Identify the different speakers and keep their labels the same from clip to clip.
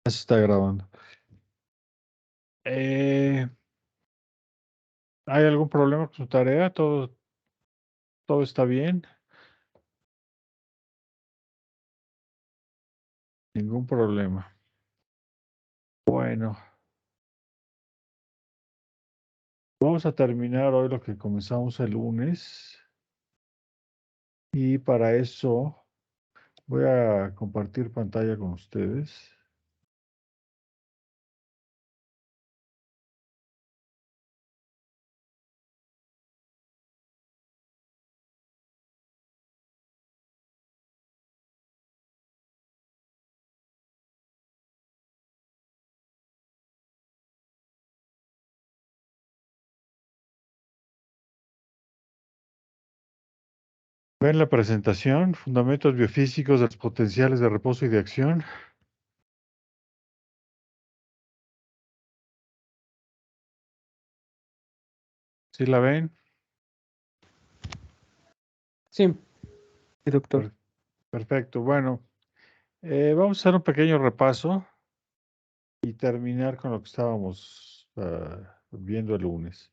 Speaker 1: Ya se está grabando. Eh, ¿Hay algún problema con su tarea? ¿Todo está bien? Ningún problema. Bueno, vamos a terminar hoy lo que comenzamos el lunes. Y para eso voy a compartir pantalla con ustedes. Ven la presentación, Fundamentos biofísicos de los potenciales de reposo y de acción. ¿Sí la ven?
Speaker 2: Sí, doctor.
Speaker 1: Perfecto. Bueno, vamos a hacer un pequeño repaso y terminar con lo que estábamos viendo el lunes.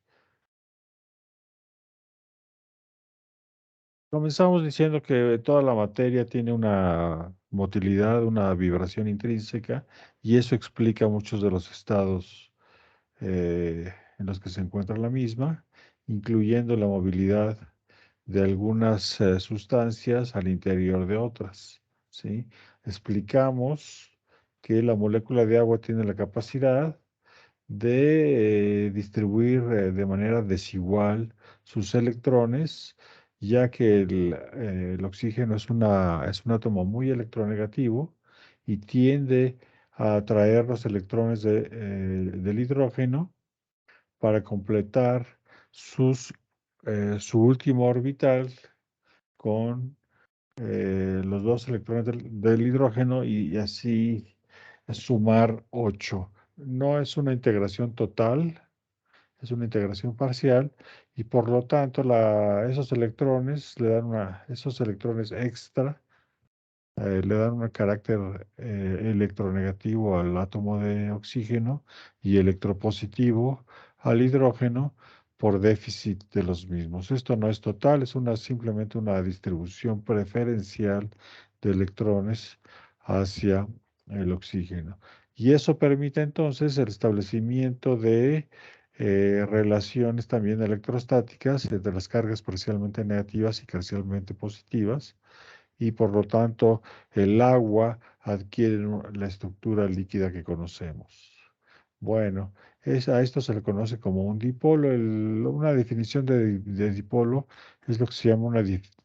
Speaker 1: Comenzamos diciendo que toda la materia tiene una motilidad, una vibración intrínseca, y eso explica muchos de los estados en los que se encuentra la misma, incluyendo la movilidad de algunas sustancias al interior de otras, ¿sí? Explicamos que la molécula de agua tiene la capacidad de distribuir de manera desigual sus electrones, ya que el oxígeno es un átomo muy electronegativo y tiende a atraer los electrones del hidrógeno para completar su último orbital con los dos electrones del hidrógeno y así sumar 8. No es una integración total, es una integración parcial y por lo tanto esos electrones esos electrones extra le dan un carácter electronegativo al átomo de oxígeno y electropositivo al hidrógeno por déficit de los mismos. Esto no es total, es simplemente una distribución preferencial de electrones hacia el oxígeno. Y eso permite entonces el establecimiento de relaciones también electrostáticas entre las cargas parcialmente negativas y parcialmente positivas y por lo tanto el agua adquiere la estructura líquida que conocemos. Bueno, a esto se le conoce como un dipolo. Una definición de dipolo es lo que se llama una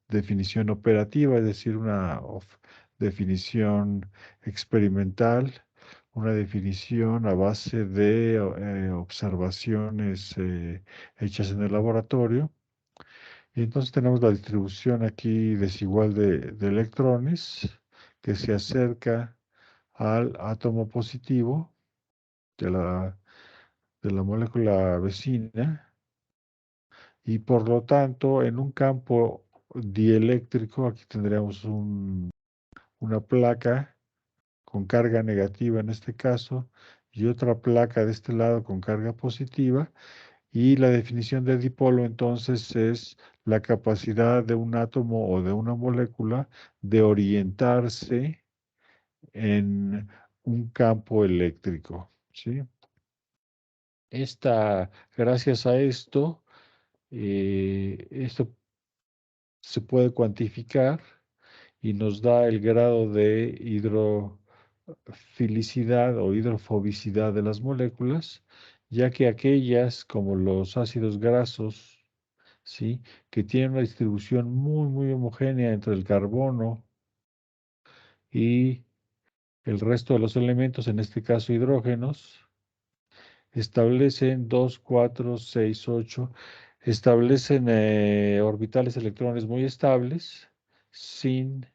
Speaker 1: definición operativa, es decir, una definición experimental, una definición a base de observaciones hechas en el laboratorio. Y entonces tenemos la distribución aquí desigual de electrones que se acerca al átomo positivo de la molécula vecina y por lo tanto en un campo dieléctrico aquí tendríamos una placa con carga negativa en este caso y otra placa de este lado con carga positiva. Y la definición de dipolo entonces es la capacidad de un átomo o de una molécula de orientarse en un campo eléctrico, ¿sí? Gracias a esto se puede cuantificar y nos da el grado de hidrofilicidad o hidrofobicidad de las moléculas, ya que aquellas como los ácidos grasos, ¿sí? Que tienen una distribución muy, muy homogénea entre el carbono y el resto de los elementos, en este caso hidrógenos, establecen 2, 4, 6, 8, establecen orbitales electrones muy estables, sin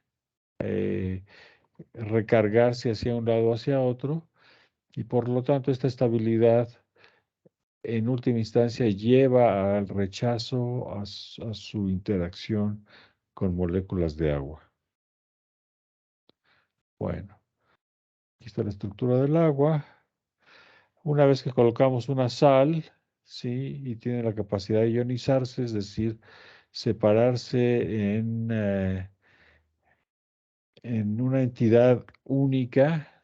Speaker 1: eh, recargarse hacia un lado o hacia otro, y por lo tanto esta estabilidad en última instancia lleva al rechazo a su interacción con moléculas de agua. Bueno, está la estructura del agua. Una vez que colocamos una sal, ¿sí? Y tiene la capacidad de ionizarse, es decir, separarse en una entidad única,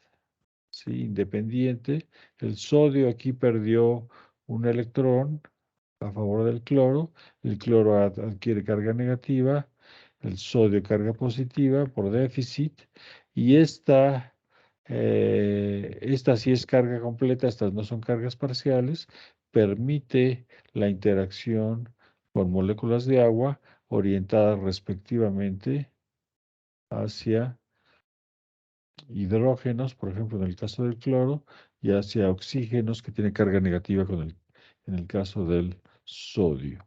Speaker 1: ¿sí? Independiente. El sodio aquí perdió un electrón a favor del cloro. El cloro adquiere carga negativa, el sodio carga positiva por déficit. Y esta sí es carga completa, estas no son cargas parciales, permite la interacción con moléculas de agua orientadas respectivamente hacia hidrógenos, por ejemplo, en el caso del cloro, y hacia oxígenos que tienen carga negativa en el caso del sodio.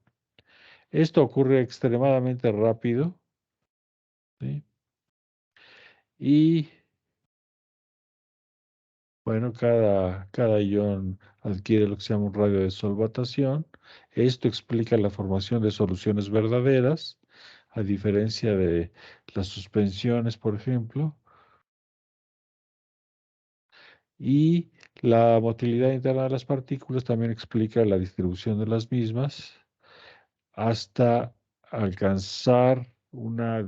Speaker 1: Esto ocurre extremadamente rápido, ¿sí? Y bueno, cada ion adquiere lo que se llama un radio de solvatación. Esto explica la formación de soluciones verdaderas, a diferencia de las suspensiones, por ejemplo. Y la motilidad interna de las partículas también explica la distribución de las mismas hasta alcanzar sí, una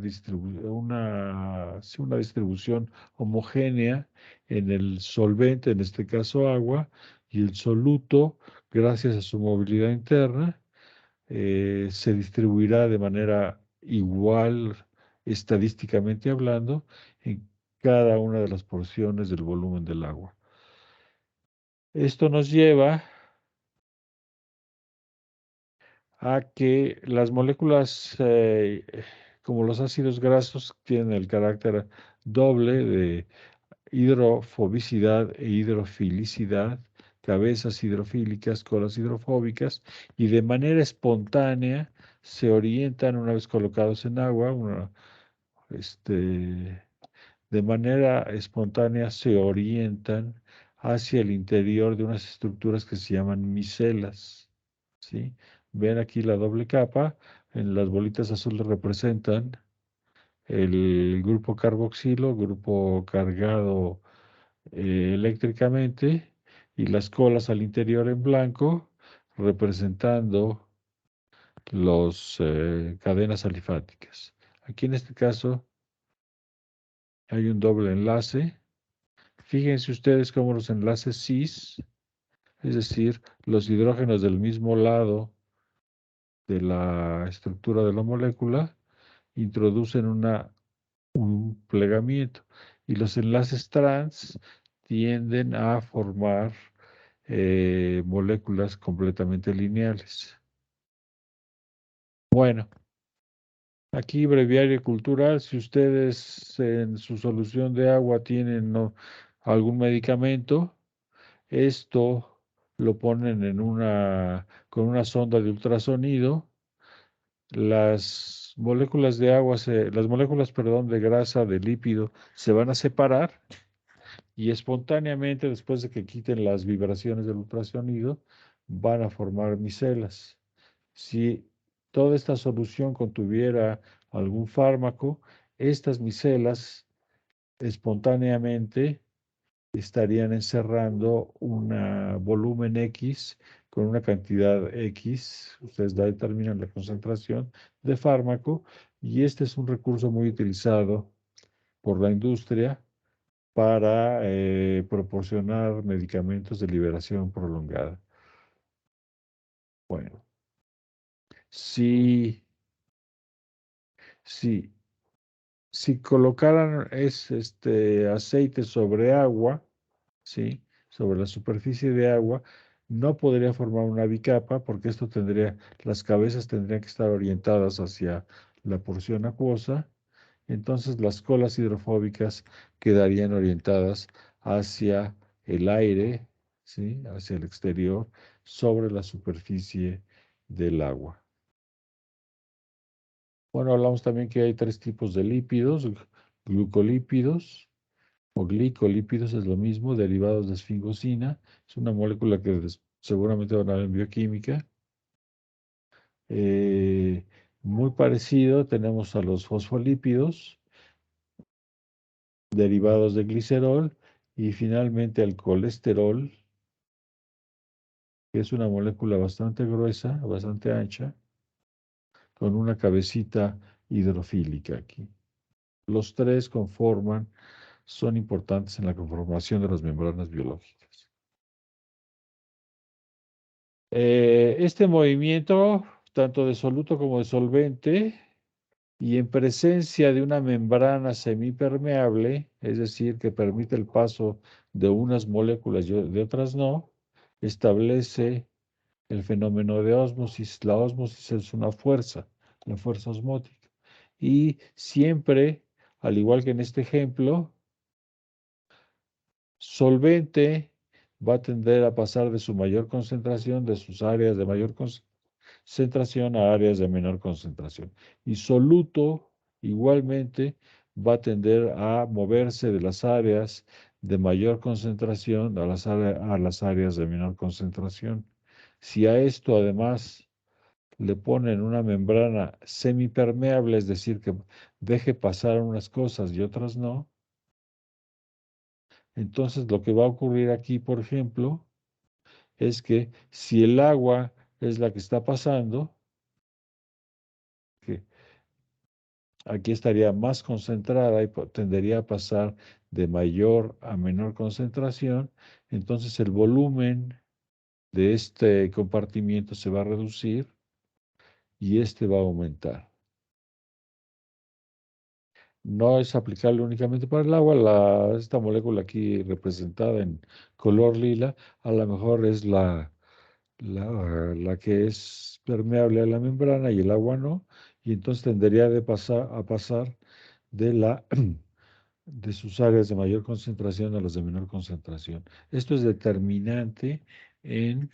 Speaker 1: distribución homogénea en el solvente, en este caso agua, y el soluto, gracias a su movilidad interna, se distribuirá de manera igual, estadísticamente hablando, en cada una de las porciones del volumen del agua. Esto nos lleva a que las moléculas, como los ácidos grasos, tienen el carácter doble de hidrofobicidad e hidrofilicidad, cabezas hidrofílicas, colas hidrofóbicas, y de manera espontánea se orientan una vez colocados en agua, de manera espontánea se orientan hacia el interior de unas estructuras que se llaman micelas, ¿sí? Ven aquí la doble capa, en las bolitas azules representan el grupo carboxilo, grupo cargado eléctricamente, y las colas al interior en blanco, representando las cadenas alifáticas. Aquí en este caso hay un doble enlace. Fíjense ustedes cómo los enlaces cis, es decir, los hidrógenos del mismo lado de la estructura de la molécula, introducen un plegamiento, y los enlaces trans tienden a formar moléculas completamente lineales. Bueno, aquí breviario cultural, si ustedes en su solución de agua tienen algún medicamento, esto lo ponen con una sonda de ultrasonido. Las moléculas de agua, las moléculas, perdón, de grasa, de lípido, se van a separar, y espontáneamente, después de que quiten las vibraciones del ultrasonido, van a formar micelas. Si toda esta solución contuviera algún fármaco, estas micelas espontáneamente estarían encerrando un volumen X con una cantidad X. Ustedes determinan la concentración de fármaco, y este es un recurso muy utilizado por la industria para proporcionar medicamentos de liberación prolongada. Bueno, si, si, si colocaran aceite sobre agua, ¿sí? Sobre la superficie de agua, no podría formar una bicapa, porque las cabezas tendrían que estar orientadas hacia la porción acuosa. Entonces las colas hidrofóbicas quedarían orientadas hacia el aire, ¿sí? Hacia el exterior, sobre la superficie del agua. Bueno, hablamos también que hay tres tipos de lípidos: glucolípidos o glicolípidos, es lo mismo, derivados de esfingosina. Es una molécula que seguramente van a ver en bioquímica. Eh, Muy parecido tenemos a los fosfolípidos, derivados de glicerol, Y finalmente al colesterol, que es una molécula bastante gruesa, bastante ancha, con una cabecita hidrofílica aquí. Los tres son importantes en la conformación de las membranas biológicas. Este movimiento, tanto de soluto como de solvente, y en presencia de una membrana semipermeable, es decir, que permite el paso de unas moléculas y de otras no, establece el fenómeno de ósmosis. La ósmosis es una fuerza, la fuerza osmótica. Y siempre, al igual que en este ejemplo, solvente va a tender a pasar de su mayor concentración, de sus áreas de mayor concentración a áreas de menor concentración. Y soluto igualmente va a tender a moverse de las áreas de mayor concentración a las áreas de menor concentración. Si a esto además le ponen una membrana semipermeable, es decir, que deje pasar unas cosas y otras no, entonces lo que va a ocurrir aquí, por ejemplo, es que si el agua es la que está pasando, que aquí estaría más concentrada y tendería a pasar de mayor a menor concentración, entonces el volumen de este compartimiento se va a reducir y este va a aumentar. No es aplicable únicamente para el agua, esta molécula aquí representada en color lila, a lo mejor es la que es permeable a la membrana y el agua no, y entonces tendería a pasar de de sus áreas de mayor concentración a las de menor concentración. Esto es determinante en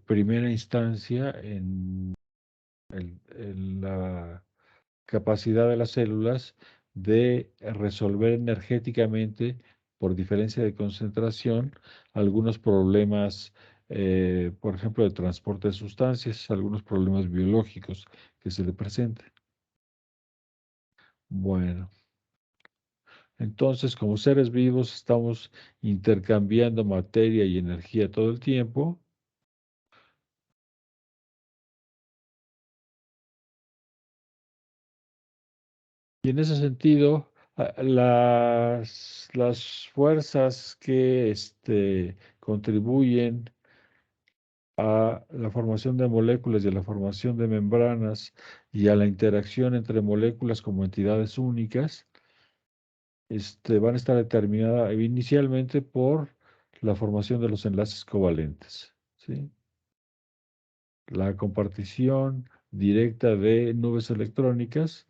Speaker 1: primera instancia en la capacidad de las células de resolver energéticamente, por diferencia de concentración, algunos problemas, por ejemplo, de transporte de sustancias, algunos problemas biológicos que se le presenten. Bueno, entonces, como seres vivos, estamos intercambiando materia y energía todo el tiempo. Y en ese sentido, las fuerzas que contribuyen a la formación de moléculas y a la formación de membranas y a la interacción entre moléculas como entidades únicas, van a estar determinadas inicialmente por la formación de los enlaces covalentes, ¿sí? La compartición directa de nubes electrónicas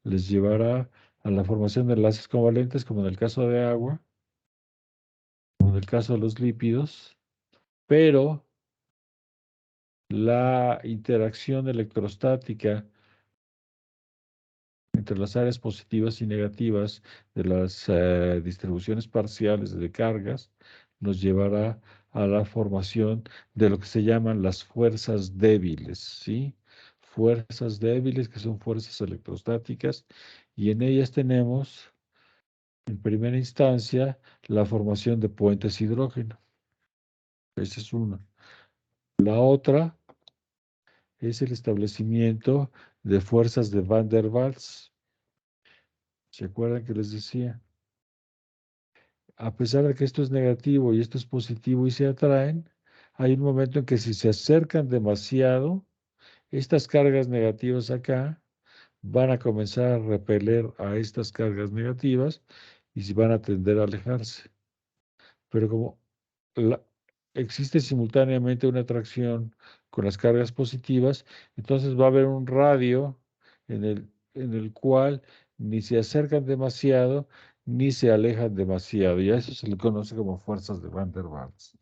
Speaker 1: les llevará a la formación de enlaces covalentes, como en el caso de agua, como en el caso de los lípidos, pero la interacción electrostática entre las áreas positivas y negativas de las distribuciones parciales de cargas nos llevará a la formación de lo que se llaman las fuerzas débiles, ¿sí? Fuerzas débiles que son fuerzas electrostáticas y en ellas tenemos, en primera instancia, la formación de puentes hidrógeno. Esa es una. La otra es el establecimiento de fuerzas de Van der Waals. ¿Se acuerdan que les decía? A pesar de que esto es negativo y esto es positivo y se atraen, hay un momento en que si se acercan demasiado, estas cargas negativas acá van a comenzar a repeler a estas cargas negativas y se van a tender a alejarse. Pero como la- existe simultáneamente una atracción con las cargas positivas, entonces va a haber un radio en el cual ni se acercan demasiado ni se alejan demasiado, y a eso se le conoce como fuerzas de Van der Waals.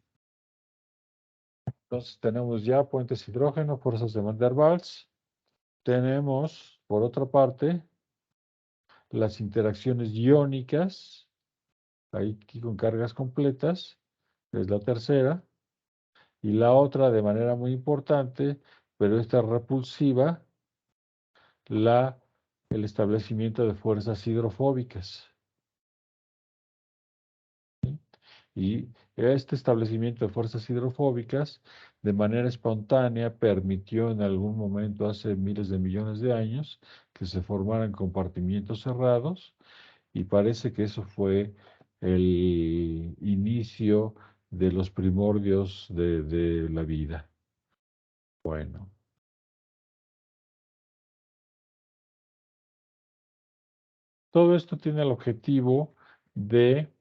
Speaker 1: Entonces tenemos ya puentes hidrógeno, fuerzas de Van der Waals. Tenemos, por otra parte, las interacciones iónicas, aquí con cargas completas, es la tercera. Y la otra, de manera muy importante, pero esta repulsiva, el establecimiento de fuerzas hidrofóbicas. Y este establecimiento de fuerzas hidrofóbicas de manera espontánea permitió en algún momento, hace miles de millones de años, que se formaran compartimientos cerrados y parece que eso fue el inicio de los primordios de la vida. Bueno, todo esto tiene el objetivo de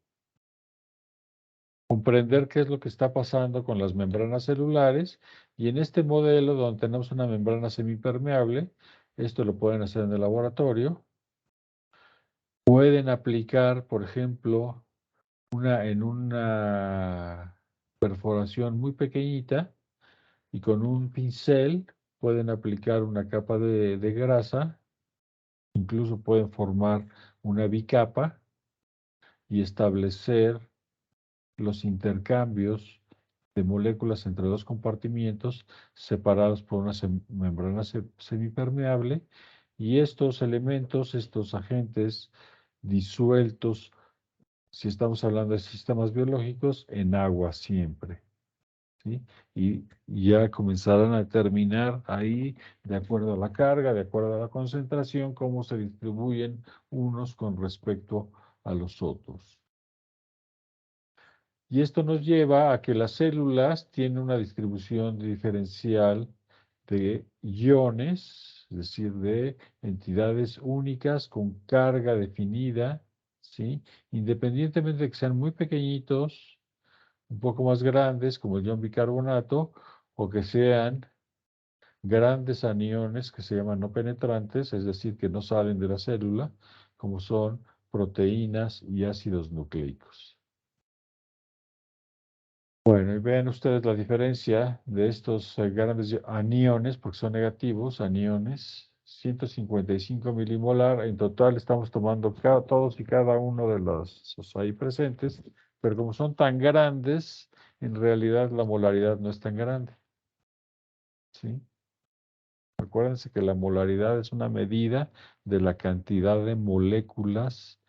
Speaker 1: comprender qué es lo que está pasando con las membranas celulares y en este modelo donde tenemos una membrana semipermeable, esto lo pueden hacer en el laboratorio, pueden aplicar, por ejemplo, en una perforación muy pequeñita y con un pincel pueden aplicar una capa de grasa, incluso pueden formar una bicapa y establecer los intercambios de moléculas entre dos compartimientos separados por una membrana semipermeable y estos elementos, estos agentes disueltos, si estamos hablando de sistemas biológicos, en agua siempre. ¿Sí? Y ya comenzarán a determinar ahí, de acuerdo a la carga, de acuerdo a la concentración, cómo se distribuyen unos con respecto a los otros. Y esto nos lleva a que las células tienen una distribución diferencial de iones, es decir, de entidades únicas con carga definida, ¿sí? Independientemente de que sean muy pequeñitos, un poco más grandes, como el ion bicarbonato, o que sean grandes aniones que se llaman no penetrantes, es decir, que no salen de la célula, como son proteínas y ácidos nucleicos. Bueno, y vean ustedes la diferencia de estos grandes aniones, porque son negativos, aniones, 155 milimolar. En total estamos tomando todos y cada uno de los ahí presentes, pero como son tan grandes, en realidad la molaridad no es tan grande. ¿Sí? Acuérdense que la molaridad es una medida de la cantidad de moléculas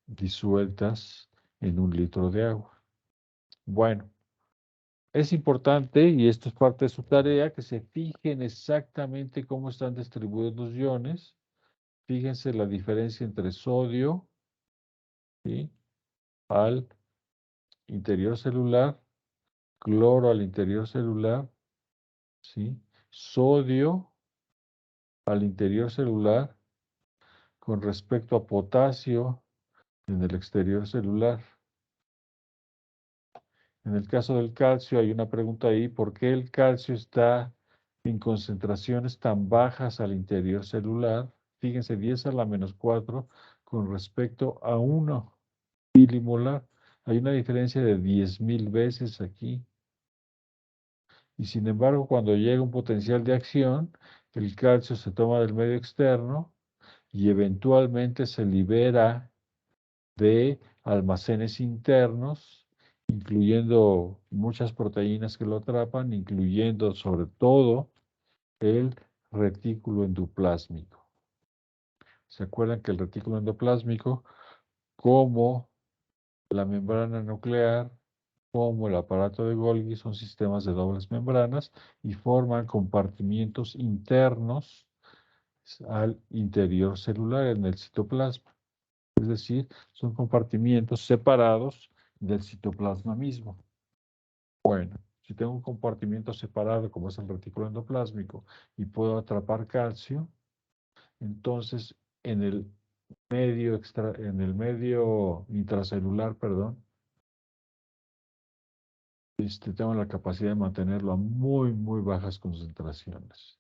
Speaker 1: disueltas en un litro de agua. Bueno. Es importante, y esto es parte de su tarea, que se fijen exactamente cómo están distribuidos los iones. Fíjense la diferencia entre sodio, ¿sí?, al interior celular, cloro al interior celular, ¿sí?, sodio al interior celular con respecto a potasio en el exterior celular. En el caso del calcio hay una pregunta ahí, ¿por qué el calcio está en concentraciones tan bajas al interior celular? Fíjense, 10 a la menos 4 con respecto a 1 milimolar. Hay una diferencia de 10.000 veces aquí. Y sin embargo, cuando llega un potencial de acción, el calcio se toma del medio externo y eventualmente se libera de almacenes internos, incluyendo muchas proteínas que lo atrapan, incluyendo sobre todo el retículo endoplásmico. ¿Se acuerdan que el retículo endoplásmico, como la membrana nuclear, como el aparato de Golgi, son sistemas de dobles membranas y forman compartimientos internos al interior celular en el citoplasma? Es decir, son compartimientos separados del citoplasma mismo. Bueno, si tengo un compartimiento separado como es el retículo endoplásmico y puedo atrapar calcio, entonces en el medio intracelular, perdón, tengo la capacidad de mantenerlo a muy, muy bajas concentraciones.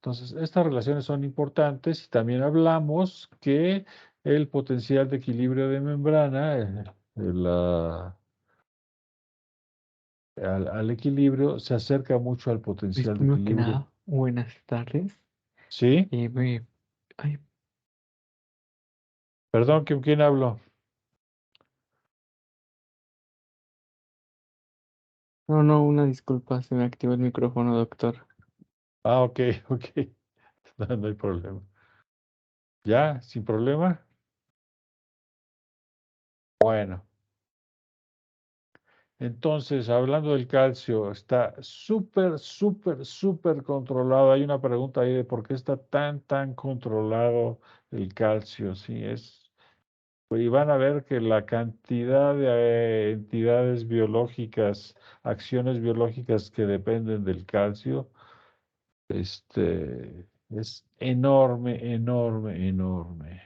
Speaker 1: Entonces, estas relaciones son importantes y también hablamos que el potencial de equilibrio de membrana, al equilibrio, se acerca mucho al potencial de
Speaker 2: Primero que
Speaker 1: equilibrio.
Speaker 2: nada, buenas tardes.
Speaker 1: ¿Sí?
Speaker 2: Ay,
Speaker 1: Perdón, ¿quién habló?
Speaker 2: no, una disculpa, se me activó el micrófono, doctor.
Speaker 1: Ah, ok, ok. No hay problema. ¿Ya? ¿Sin problema? Bueno. Entonces, hablando del calcio, está súper, súper, súper controlado. Hay una pregunta ahí de por qué está tan, tan controlado el calcio. Sí, y van a ver que la cantidad de entidades biológicas, acciones biológicas que dependen del calcio, es enorme, enorme, enorme.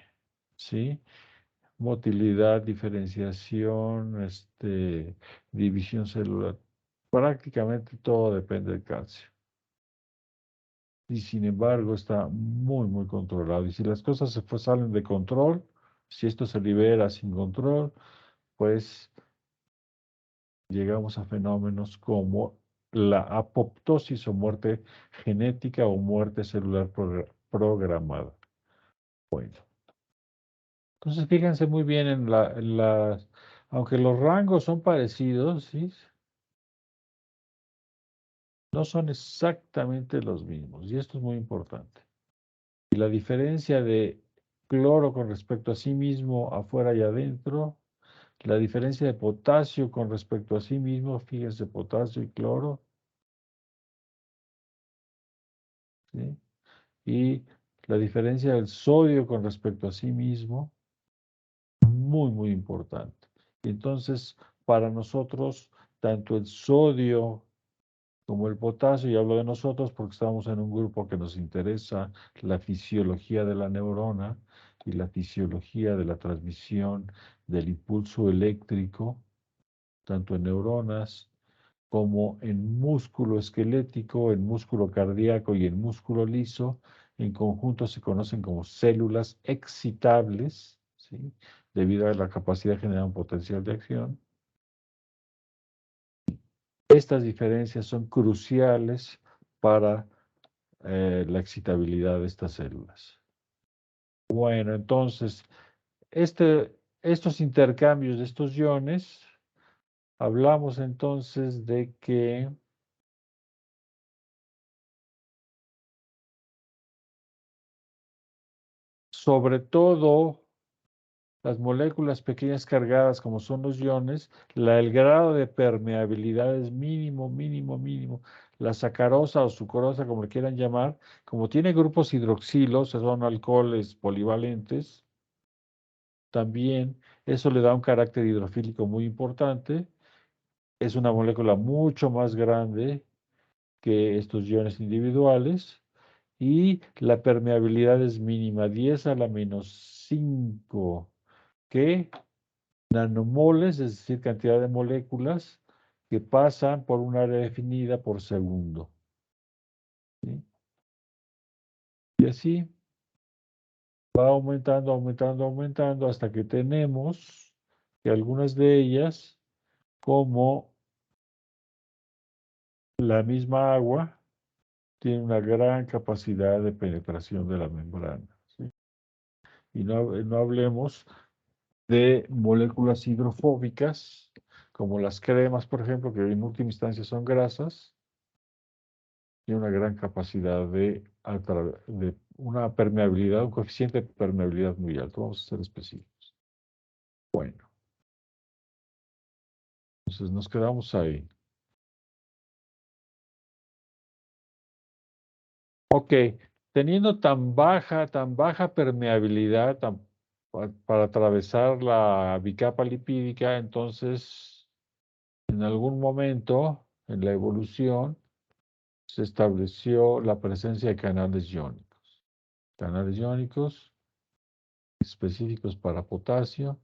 Speaker 1: ¿Sí? Motilidad, diferenciación, división celular. Prácticamente todo depende del calcio. Y sin embargo está muy, muy controlado. Y si las cosas salen de control, si esto se libera sin control, pues llegamos a fenómenos como la apoptosis o muerte genética o muerte celular programada. Bueno, entonces fíjense muy bien aunque los rangos son parecidos, ¿sí? No son exactamente los mismos, y esto es muy importante. Y la diferencia de cloro con respecto a sí mismo, afuera y adentro, la diferencia de potasio con respecto a sí mismo, fíjense, potasio y cloro, ¿sí? Y la diferencia del sodio con respecto a sí mismo, muy, muy importante. Entonces, para nosotros, tanto el sodio como el potasio, y hablo de nosotros porque estamos en un grupo que nos interesa la fisiología de la neurona y la fisiología de la transmisión del impulso eléctrico, tanto en neuronas como en músculo esquelético, en músculo cardíaco y en músculo liso. En conjunto se conocen como células excitables, ¿sí? Debido a la capacidad de generar un potencial de acción. Estas diferencias son cruciales para la excitabilidad de estas células. Bueno, entonces, estos intercambios de estos iones, hablamos entonces de que sobre todo las moléculas pequeñas cargadas, como son los iones, el grado de permeabilidad es mínimo, mínimo, mínimo. La sacarosa o sucrosa, como le quieran llamar, como tiene grupos hidroxilos, son alcoholes polivalentes, también eso le da un carácter hidrofílico muy importante. Es una molécula mucho más grande que estos iones individuales y la permeabilidad es mínima, 10 a la -5, que nanomoles, es decir, cantidad de moléculas que pasan por un área definida por segundo. ¿Sí? Y así va aumentando, aumentando, aumentando hasta que tenemos que algunas de ellas, como la misma agua, tienen una gran capacidad de penetración de la membrana. ¿Sí? Y no hablemos de moléculas hidrofóbicas, como las cremas, por ejemplo, que en última instancia son grasas, tiene una gran capacidad de una permeabilidad, un coeficiente de permeabilidad muy alto. Vamos a ser específicos. Bueno, entonces nos quedamos ahí. Ok, teniendo tan baja permeabilidad para atravesar la bicapa lipídica, entonces en algún momento en la evolución se estableció la presencia de canales iónicos. Canales iónicos específicos para potasio,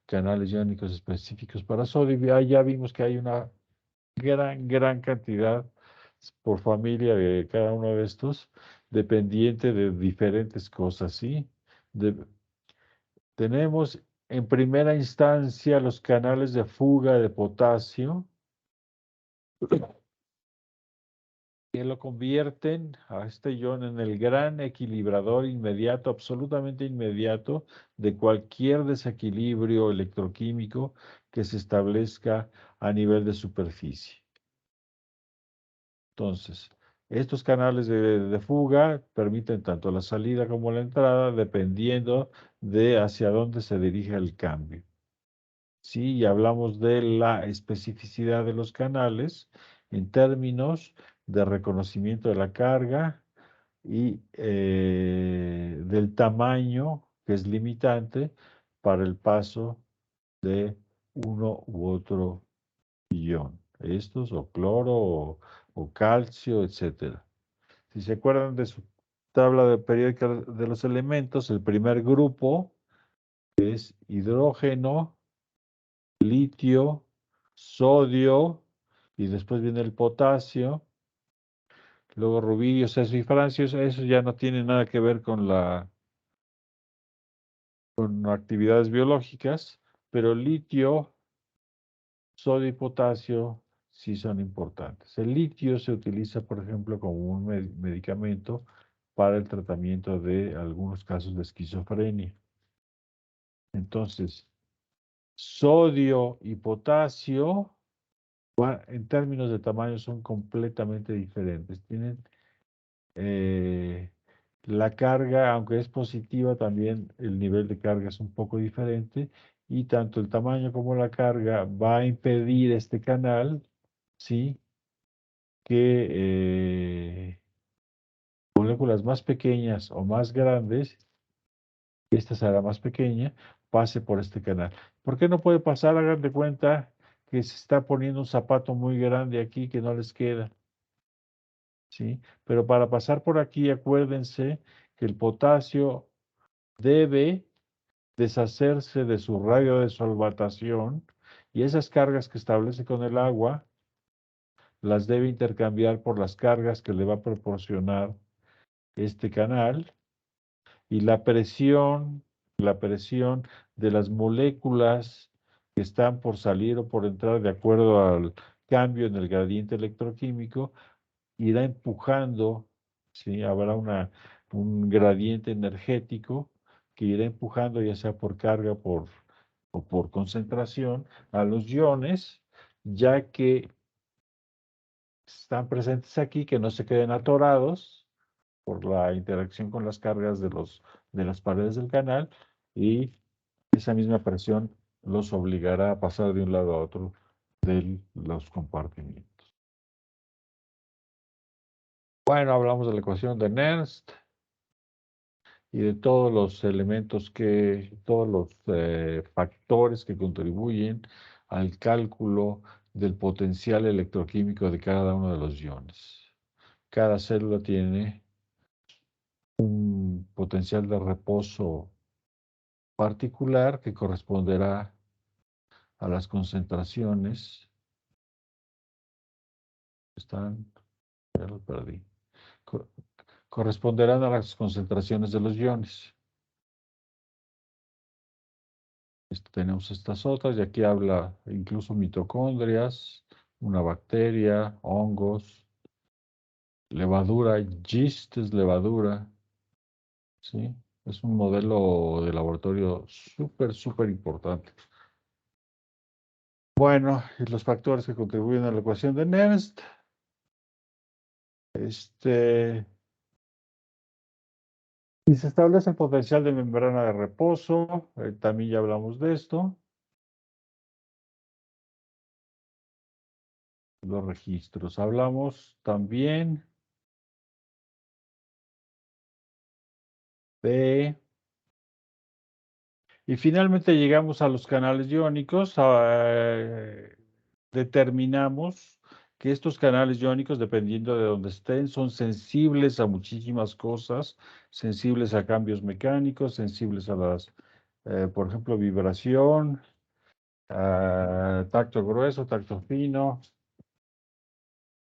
Speaker 1: canales iónicos específicos para sodio. Y ahí ya vimos que hay una gran cantidad por familia de cada uno de estos, dependiente de diferentes cosas, ¿sí? Tenemos en primera instancia los canales de fuga de potasio, que lo convierten a este ion en el gran equilibrador inmediato, absolutamente inmediato, de cualquier desequilibrio electroquímico que se establezca a nivel de superficie. Entonces, estos canales de fuga permiten tanto la salida como la entrada, dependiendo de hacia dónde se dirige el cambio. Sí, y hablamos de la especificidad de los canales en términos de reconocimiento de la carga y del tamaño que es limitante para el paso de uno u otro ion. Estos o cloro o calcio, etcétera. Si se acuerdan de su tabla de periódica de los elementos, el primer grupo es hidrógeno, litio, sodio, y después viene el potasio, luego rubidio, cesio y francio. Eso ya no tiene nada que ver con actividades biológicas, pero litio, sodio y potasio sí son importantes. El litio se utiliza, por ejemplo, como un medicamento para el tratamiento de algunos casos de esquizofrenia. Entonces, sodio y potasio, en términos de tamaño, son completamente diferentes. Tienen eh, la carga, aunque es positiva, también el nivel de carga es un poco diferente y tanto el tamaño como la carga va a impedir este canal, ¿sí? Que moléculas más pequeñas o más grandes, esta será más pequeña, pase por este canal. ¿Por qué no puede pasar? Hagan de cuenta que se está poniendo un zapato muy grande aquí que no les queda, ¿sí? Pero para pasar por aquí, acuérdense que el potasio debe deshacerse de su radio de solvatación y esas cargas que establece con el agua las debe intercambiar por las cargas que le va a proporcionar este canal y la presión de las moléculas que están por salir o por entrar de acuerdo al cambio en el gradiente electroquímico irá empujando, ¿sí? Habrá un gradiente energético que irá empujando, ya sea por carga o por concentración, a los iones, ya que están presentes aquí, que no se queden atorados por la interacción con las cargas de las paredes del canal, y esa misma presión los obligará a pasar de un lado a otro de los compartimientos. Bueno, hablamos de la ecuación de Nernst y de todos los elementos todos los factores que contribuyen al cálculo del potencial electroquímico de cada uno de los iones. Cada célula tiene un potencial de reposo particular que corresponderá a las concentraciones. Ya lo perdí. Co- Corresponderán a las concentraciones de los iones. Tenemos estas otras, y aquí habla incluso mitocondrias, una bacteria, hongos, levadura, yeast es levadura, ¿sí? Es un modelo de laboratorio súper, súper importante. Bueno, y los factores que contribuyen a la ecuación de Nernst. Y se establece el potencial de membrana de reposo, también ya hablamos de esto. Los registros. Hablamos también de... Y finalmente llegamos a los canales iónicos. Determinamos que estos canales iónicos, dependiendo de donde estén, son sensibles a muchísimas cosas, sensibles a cambios mecánicos, sensibles a por ejemplo, vibración, tacto grueso, tacto fino.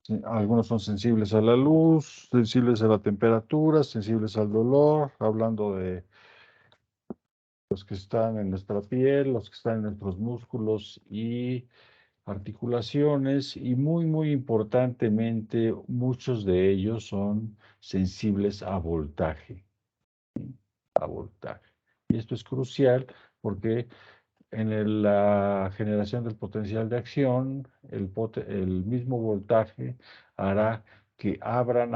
Speaker 1: Sí, algunos son sensibles a la luz, sensibles a la temperatura, sensibles al dolor, hablando de los que están en nuestra piel, los que están en nuestros músculos y articulaciones, y muy, muy importantemente, muchos de ellos son sensibles a voltaje, a voltaje. Y esto es crucial porque en la generación del potencial de acción, el mismo voltaje hará que abran,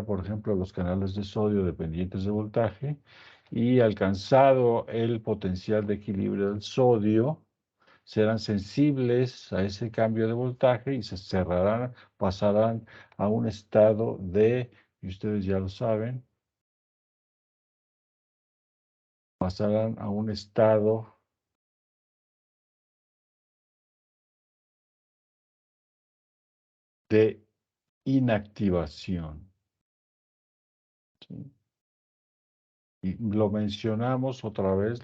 Speaker 1: por ejemplo, los canales de sodio dependientes de voltaje, y alcanzado el potencial de equilibrio del sodio, serán sensibles a ese cambio de voltaje y se cerrarán, pasarán a un estado de, y ustedes ya lo saben, pasarán a un estado de inactivación. ¿Sí? Y lo mencionamos otra vez,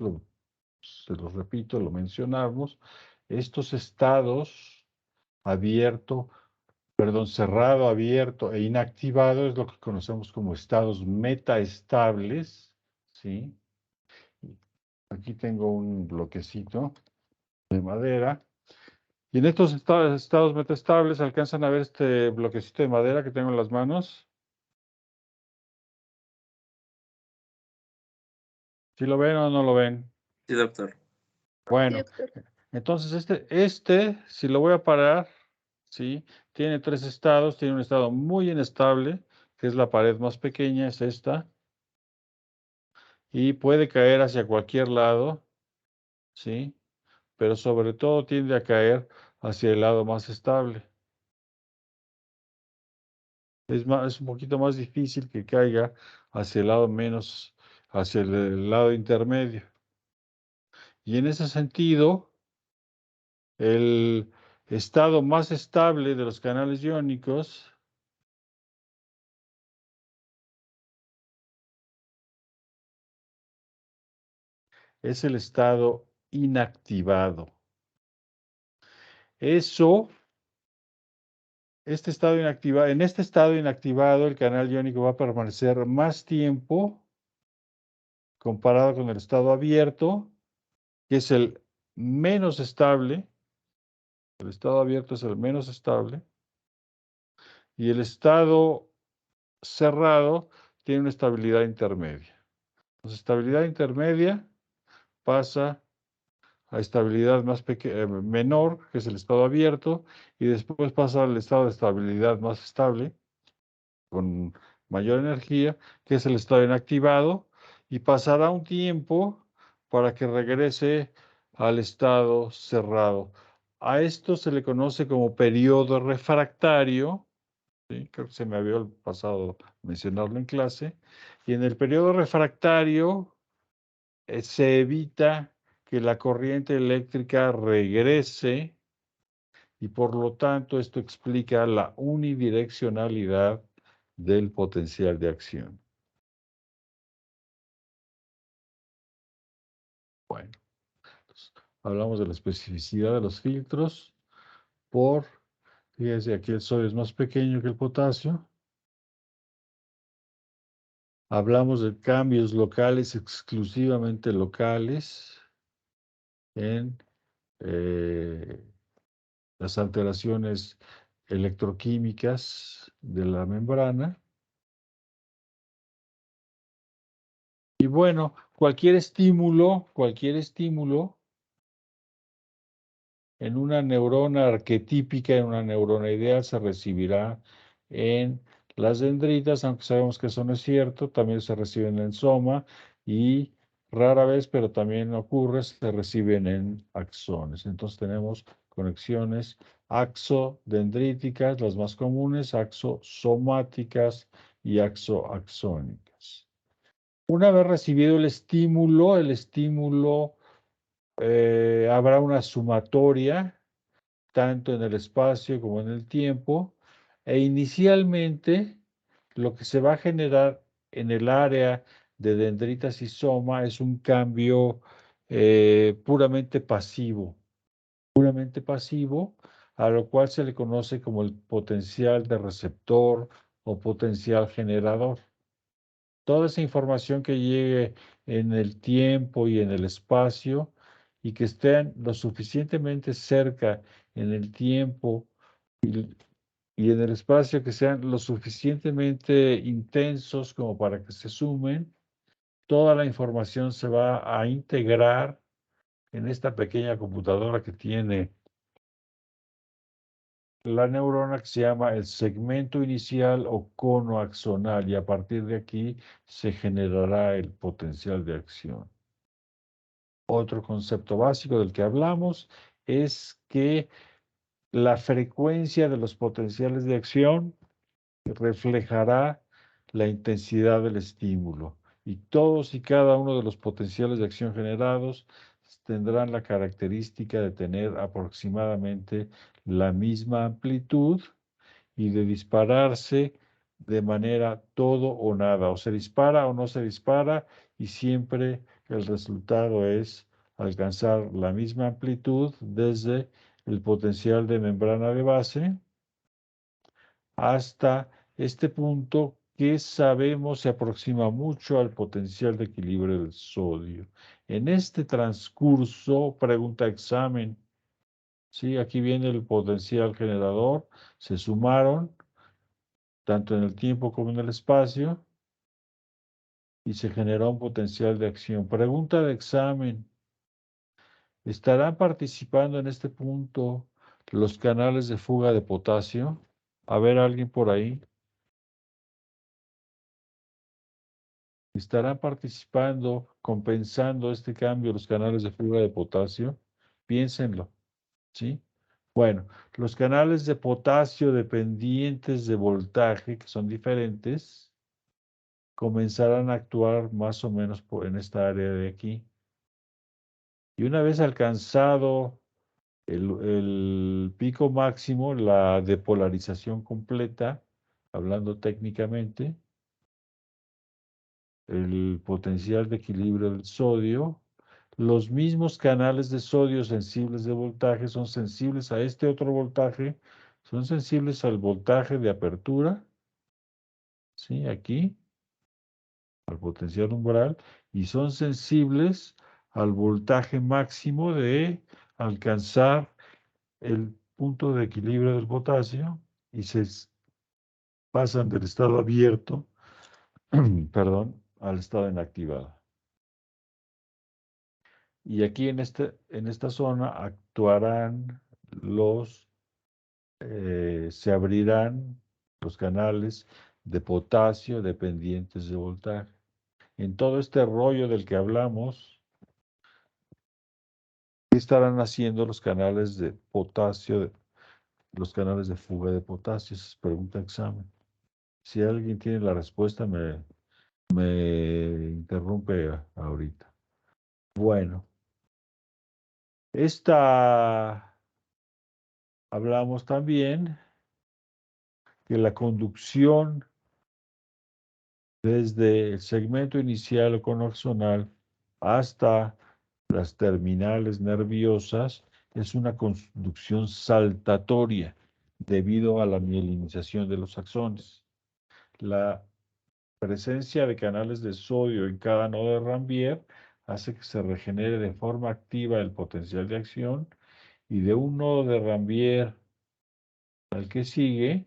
Speaker 1: se los repito, lo mencionamos, estos estados abierto, perdón, cerrado, abierto e inactivado es lo que conocemos como estados metaestables, ¿sí? Aquí tengo un bloquecito de madera. Y en estos estados metaestables alcanzan a ver este bloquecito de madera que tengo en las manos. ¿Sí lo ven o no lo ven?
Speaker 3: Sí, doctor.
Speaker 1: Bueno, entonces si lo voy a parar, ¿sí? Tiene tres estados, tiene un estado muy inestable, que es la pared más pequeña, es esta, y puede caer hacia cualquier lado, ¿sí? Pero sobre todo tiende a caer hacia el lado más estable. Es un poquito más difícil que caiga hacia el lado menos, hacia el lado intermedio. Y en ese sentido, el estado más estable de los canales iónicos es el estado inactivado. En este estado inactivado, el canal iónico va a permanecer más tiempo comparado con el estado abierto, que es el menos estable. El estado abierto es el menos estable. Y el estado cerrado tiene una estabilidad intermedia. Entonces, estabilidad intermedia pasa a estabilidad menor, que es el estado abierto, y después pasa al estado de estabilidad más estable, con mayor energía, que es el estado inactivado, y pasará un tiempo para que regrese al estado cerrado. A esto se le conoce como periodo refractario, ¿sí? Creo que se me había pasado mencionarlo en clase, y en el periodo refractario se evita que la corriente eléctrica regrese y por lo tanto esto explica la unidireccionalidad del potencial de acción. Bueno, entonces, hablamos de la especificidad de los filtros fíjense, aquí el sodio es más pequeño que el potasio. Hablamos de cambios locales, exclusivamente locales, en eh, las alteraciones electroquímicas de la membrana. Y bueno, cualquier estímulo en una neurona arquetípica, en una neurona ideal, se recibirá en las dendritas, aunque sabemos que eso no es cierto, también se reciben en soma y rara vez, pero también ocurre, se reciben en axones. Entonces tenemos conexiones axodendríticas, las más comunes, axosomáticas y axoaxónicas. Una vez recibido el estímulo habrá una sumatoria tanto en el espacio como en el tiempo, e inicialmente lo que se va a generar en el área de dendritas y soma es un cambio puramente pasivo, a lo cual se le conoce como el potencial de receptor o potencial generador. Toda esa información que llegue en el tiempo y en el espacio y que estén lo suficientemente cerca en el tiempo y en el espacio, que sean lo suficientemente intensos como para que se sumen, toda la información se va a integrar en esta pequeña computadora que tiene la neurona, que se llama el segmento inicial o cono axonal, y a partir de aquí se generará el potencial de acción. Otro concepto básico del que hablamos es que la frecuencia de los potenciales de acción reflejará la intensidad del estímulo y todos y cada uno de los potenciales de acción generados tendrán la característica de tener aproximadamente la misma amplitud y de dispararse de manera todo o nada, o se dispara o no se dispara, y siempre el resultado es alcanzar la misma amplitud desde el potencial de membrana de base hasta este punto que sabemos se aproxima mucho al potencial de equilibrio del sodio. En este transcurso, pregunta examen, ¿sí? Aquí viene el potencial generador, se sumaron tanto en el tiempo como en el espacio y se generó un potencial de acción. Pregunta de examen, ¿estarán participando en este punto los canales de fuga de potasio? A ver, alguien por ahí. ¿Estarán participando, compensando este cambio los canales de fuga de potasio? Piénsenlo, ¿sí? Bueno, los canales de potasio dependientes de voltaje, que son diferentes, comenzarán a actuar más o menos en esta área de aquí. Y una vez alcanzado el pico máximo, la depolarización completa, hablando técnicamente, el potencial de equilibrio del sodio, los mismos canales de sodio sensibles de voltaje son sensibles a este otro voltaje, son sensibles al voltaje de apertura, ¿sí? Aquí, al potencial umbral, y son sensibles al voltaje máximo de alcanzar el punto de equilibrio del potasio y se pasan del estado abierto, perdón, al estado inactivado. Y aquí en esta zona actuarán se abrirán los canales de potasio dependientes de voltaje. En todo este rollo del que hablamos, ¿qué estarán haciendo los canales de potasio, los canales de fuga de potasio? Esa es pregunta examen. Si alguien tiene la respuesta, me interrumpe ahorita. Bueno, hablamos también que la conducción desde el segmento inicial o conoxonal hasta las terminales nerviosas es una conducción saltatoria debido a la mielinización de los axones. La presencia de canales de sodio en cada nodo de Rambier hace que se regenere de forma activa el potencial de acción y de un nodo de Rambier al que sigue,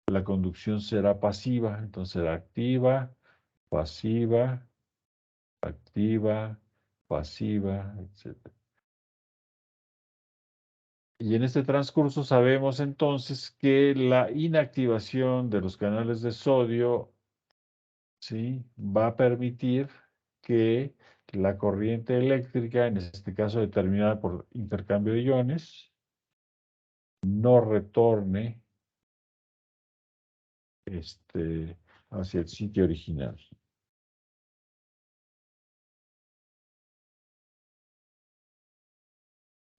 Speaker 1: la conducción será pasiva, entonces será activa, pasiva, activa, pasiva, etc. Y en este transcurso sabemos entonces que la inactivación de los canales de sodio, ¿sí?, va a permitir que la corriente eléctrica, en este caso determinada por intercambio de iones, no retorne hacia el sitio original.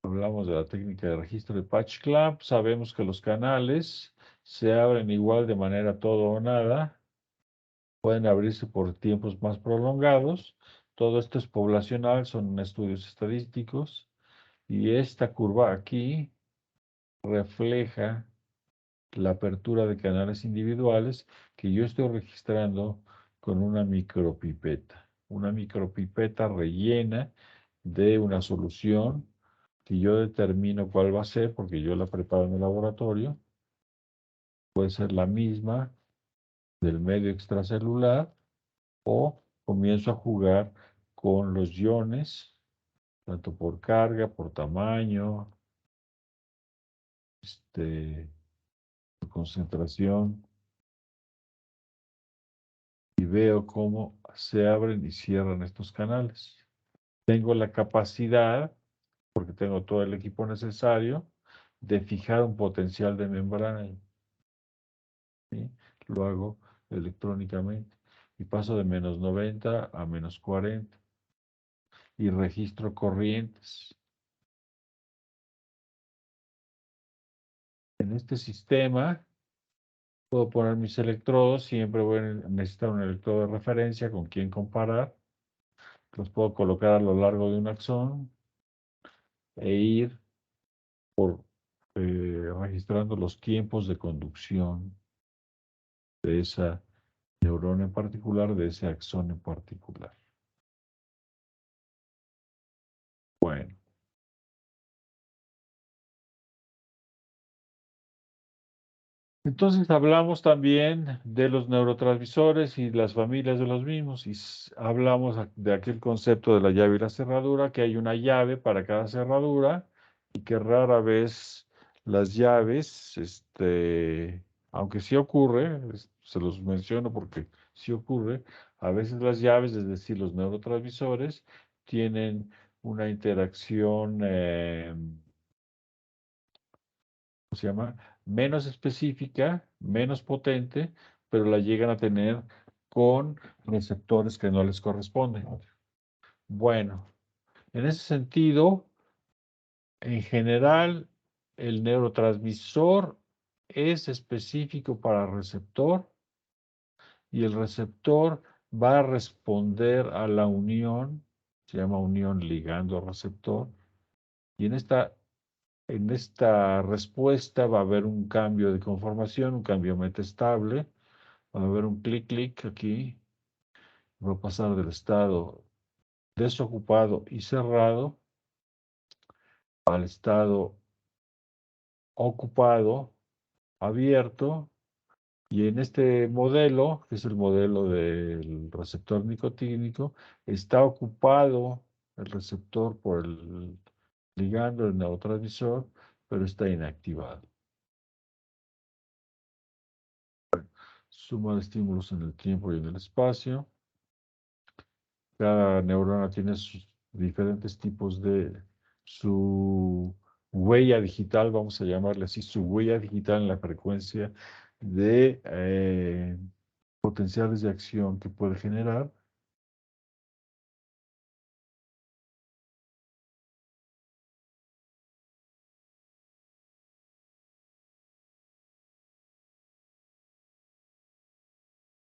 Speaker 1: Hablamos de la técnica de registro de patch clamp. Sabemos que los canales se abren igual de manera todo o nada. Pueden abrirse por tiempos más prolongados. Todo esto es poblacional, son estudios estadísticos. Y esta curva aquí refleja la apertura de canales individuales que yo estoy registrando con una micropipeta. Una micropipeta rellena de una solución que yo determino cuál va a ser porque yo la preparo en el laboratorio. Puede ser la misma del medio extracelular o comienzo a jugar con los iones, tanto por carga, por tamaño, por concentración, y veo cómo se abren y cierran estos canales. Tengo la capacidad porque tengo todo el equipo necesario de fijar un potencial de membrana. ¿Sí? Lo hago electrónicamente y paso de -90 a -40 y registro corrientes. En este sistema puedo poner mis electrodos, siempre voy a necesitar un electrodo de referencia con quien comparar. Los puedo colocar a lo largo de un axón e ir registrando los tiempos de conducción de esa neurona en particular, de ese axón en particular. Bueno. Entonces hablamos también de los neurotransmisores y las familias de los mismos y hablamos de aquel concepto de la llave y la cerradura, que hay una llave para cada cerradura y que rara vez las llaves, aunque sí ocurre, se los menciono porque sí ocurre, a veces las llaves, es decir, los neurotransmisores, tienen una interacción ¿cómo se llama? Menos específica, menos potente, pero la llegan a tener con receptores que no les corresponden. Bueno, en ese sentido, en general, el neurotransmisor es específico para el receptor y el receptor va a responder a la unión, se llama unión ligando-receptor, y en esta respuesta va a haber un cambio de conformación, un cambio metastable, va a haber un clic-clic aquí, va a pasar del estado desocupado y cerrado al estado ocupado, abierto, y en este modelo, que es el modelo del receptor nicotínico, está ocupado el receptor por el ligando, el neurotransmisor, pero está inactivado. Suma de estímulos en el tiempo y en el espacio. Cada neurona tiene sus diferentes tipos de su huella digital, vamos a llamarle así, su huella digital en la frecuencia de potenciales de acción que puede generar.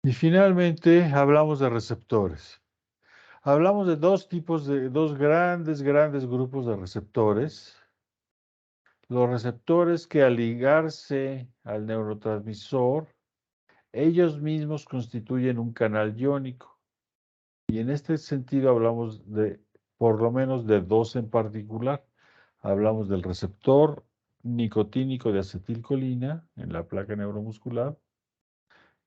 Speaker 1: Y finalmente hablamos de receptores. Hablamos de dos grandes grupos de receptores. Los receptores que al ligarse al neurotransmisor, ellos mismos constituyen un canal iónico. Y en este sentido hablamos de, por lo menos, de dos en particular. Hablamos del receptor nicotínico de acetilcolina en la placa neuromuscular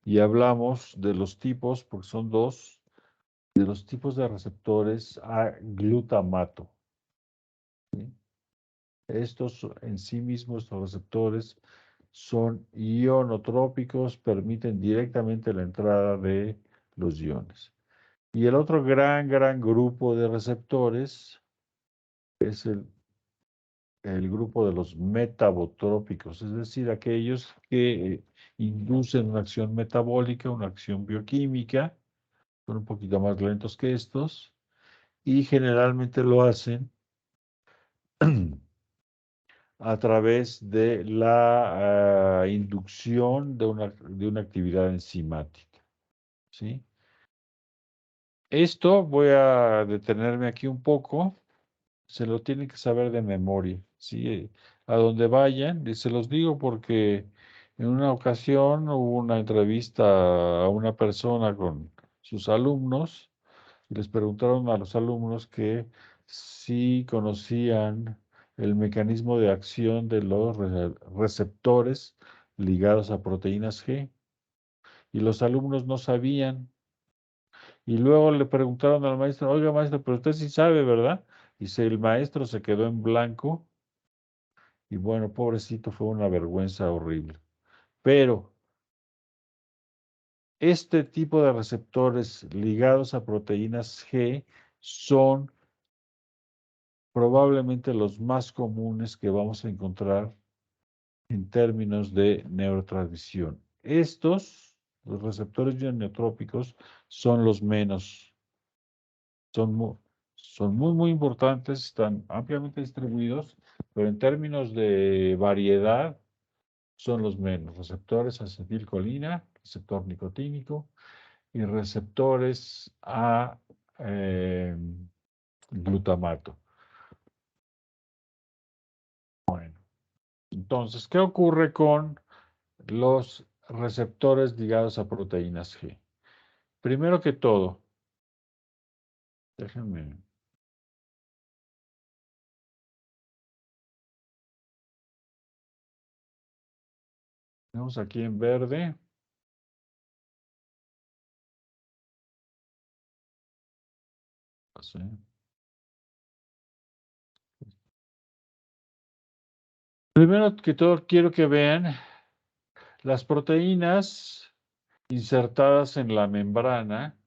Speaker 1: y hablamos de los tipos, porque son dos, de los tipos de receptores a glutamato. ¿Sí? Estos en sí mismos, estos receptores, son ionotrópicos, permiten directamente la entrada de los iones. Y el otro gran grupo de receptores es el grupo de los metabotrópicos, es decir, aquellos que inducen una acción metabólica, una acción bioquímica, son un poquito más lentos que estos, y generalmente lo hacen a través de la inducción de una actividad enzimática. ¿Sí? Esto voy a detenerme aquí un poco, se lo tienen que saber de memoria. ¿Sí? A donde vayan, y se los digo porque en una ocasión hubo una entrevista a una persona con sus alumnos y les preguntaron a los alumnos que si conocían el mecanismo de acción de los receptores ligados a proteínas G y los alumnos no sabían. Y luego le preguntaron al maestro, oiga maestro, pero usted sí sabe, ¿verdad? Y el maestro se quedó en blanco y bueno, pobrecito, fue una vergüenza horrible. Pero este tipo de receptores ligados a proteínas G son probablemente los más comunes que vamos a encontrar en términos de neurotransmisión. Estos, los receptores ionotrópicos, son los menos, son muy importantes, están ampliamente distribuidos, pero en términos de variedad, son los menos. Receptores acetilcolina, receptor nicotínico y receptores a glutamato. Bueno, entonces, ¿qué ocurre con los receptores ligados a proteínas G? Primero que todo, déjenme. Tenemos aquí en verde. Así. Primero que todo, quiero que vean las proteínas insertadas en la membrana.